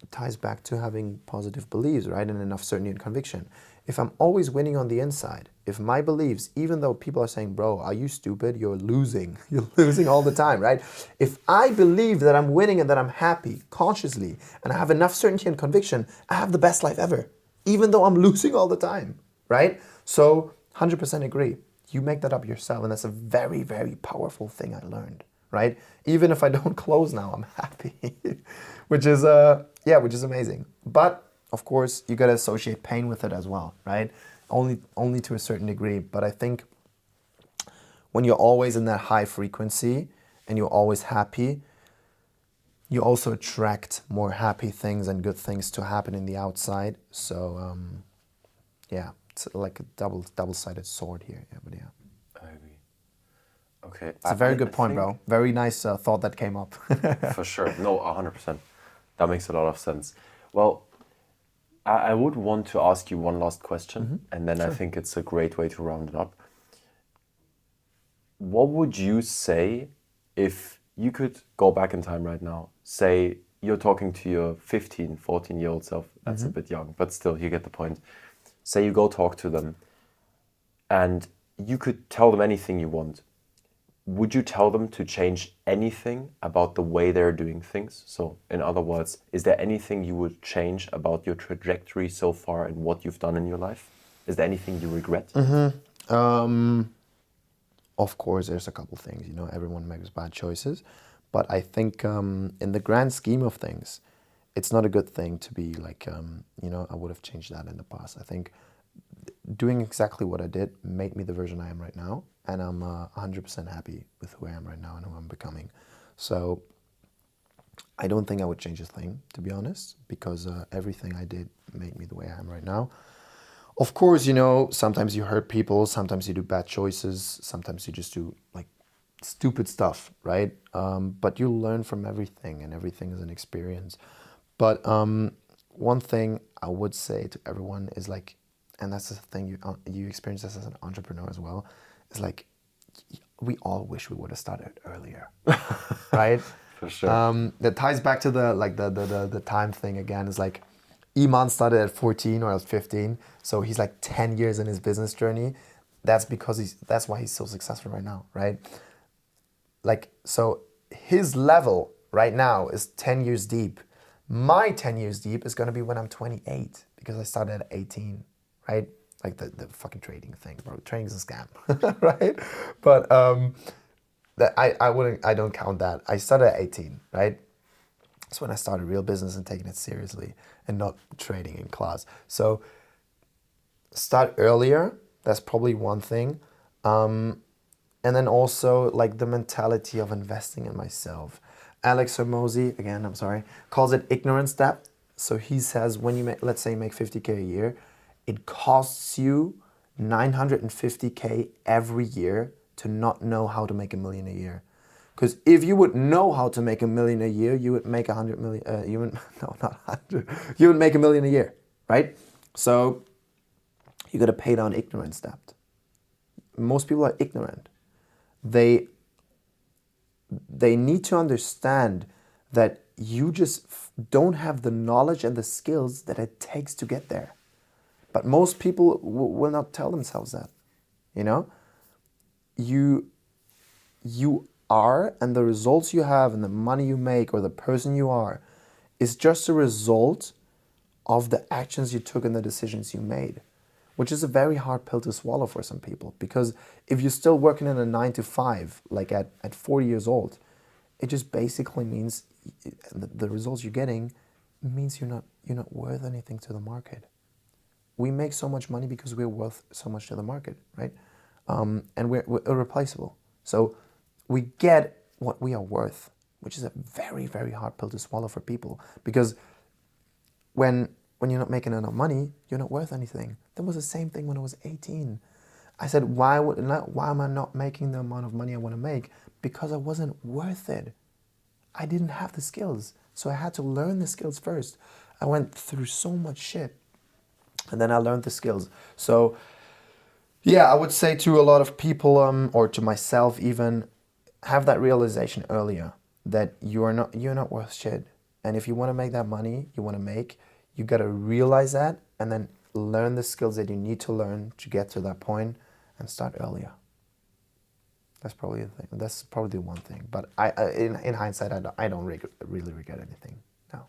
it ties back to having positive beliefs, right? And enough certainty and conviction. If I'm always winning on the inside, if my beliefs, even though people are saying, bro, are you stupid? You're losing. You're losing all the time, right? If I believe that I'm winning and that I'm happy consciously, and I have enough certainty and conviction, I have the best life ever, even though I'm losing all the time, right? So 100% agree. You make that up yourself, and that's a very, very powerful thing I learned, right? Even if I don't close now, I'm happy, which is amazing. But of course, you gotta associate pain with it as well, right? Only to a certain degree. But I think when you're always in that high frequency and you're always happy, you also attract more happy things and good things to happen in the outside. So yeah, it's like a double-sided sword here. Yeah, but yeah. I agree. Okay. It's a very good point, bro. Very nice thought that came up. For sure. No, 100%. That makes a lot of sense. Well, I would want to ask you one last question, and then I think it's a great way to round it up. What would you say if you could go back in time right now? Say you're talking to your 15, 14-year-old self. That's a bit young, but still, you get the point. Say you go talk to them, and you could tell them anything you want. Would you tell them to change anything about the way they're doing things? So, in other words, is there anything you would change about your trajectory so far and what you've done in your life? Is there anything you regret? Of course, there's a couple things. You know, everyone makes bad choices, but I think in the grand scheme of things, it's not a good thing to be like, I would have changed that in the past. I think doing exactly what I did made me the version I am right now, and I'm 100% happy with who I am right now and who I'm becoming. So I don't think I would change a thing, to be honest, because everything I did made me the way I am right now. Of course, sometimes you hurt people, sometimes you do bad choices, sometimes you just do like stupid stuff, right? But you learn from everything, and everything is an experience. But one thing I would say to everyone is like, and that's the thing you experience this as an entrepreneur as well, is like, we all wish we would have started earlier, right? For sure. That ties back to the time thing again. Is like, Iman started at 14 or at 15, so he's like 10 years in his business journey. That's why he's so successful right now, right? Like, so his level right now is 10 years deep. My 10 years deep is going to be when I'm 28, because I started at 18, right? Like the fucking trading thing, bro. Trading is a scam, right? But I don't count that. I started at 18, right? That's when I started real business and taking it seriously and not trading in class. So start earlier. That's probably one thing. And then also like the mentality of investing in myself. Alex Hormozy, again, I'm sorry, calls it ignorance debt. So he says when you make, let's say you make 50K a year, it costs you 950K every year to not know how to make $1 million a year. Because if you would know how to make $1 million a year, you would make 100 million. You would make $1 million a year, right? So you got to pay down ignorance debt. Most people are ignorant. They need to understand that you just don't have the knowledge and the skills that it takes to get there. But most people will not tell themselves that, you are and the results you have and the money you make or the person you are is just a result of the actions you took and the decisions you made, which is a very hard pill to swallow for some people. Because if you're still working in a 9 to 5, like at 40 years old, it just basically means the results you're getting means you're not worth anything to the market. We make so much money because we're worth so much to the market, right? And we're irreplaceable. So we get what we are worth, which is a very, very hard pill to swallow for people. Because when you're not making enough money, you're not worth anything. That was the same thing when I was 18. I said, why am I not making the amount of money I want to make? Because I wasn't worth it. I didn't have the skills. So I had to learn the skills first. I went through so much shit. And then I learned the skills. So yeah, I would say to a lot of people, or to myself even, have that realization earlier that you're not worth shit. And if you want to make that money you got to realize that and then learn the skills that you need to learn to get to that point and start earlier. That's probably the thing. That's probably the one thing. But in hindsight, I don't really regret anything. No.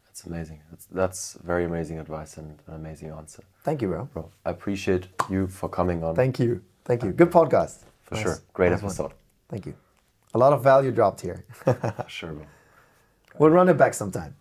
That's amazing. That's very amazing advice and an amazing answer. Thank you, bro. Bro, I appreciate you for coming on. Thank you. Good podcast. For sure. Great nice episode. One. Thank you. A lot of value dropped here. Sure, bro. We'll run it back sometime.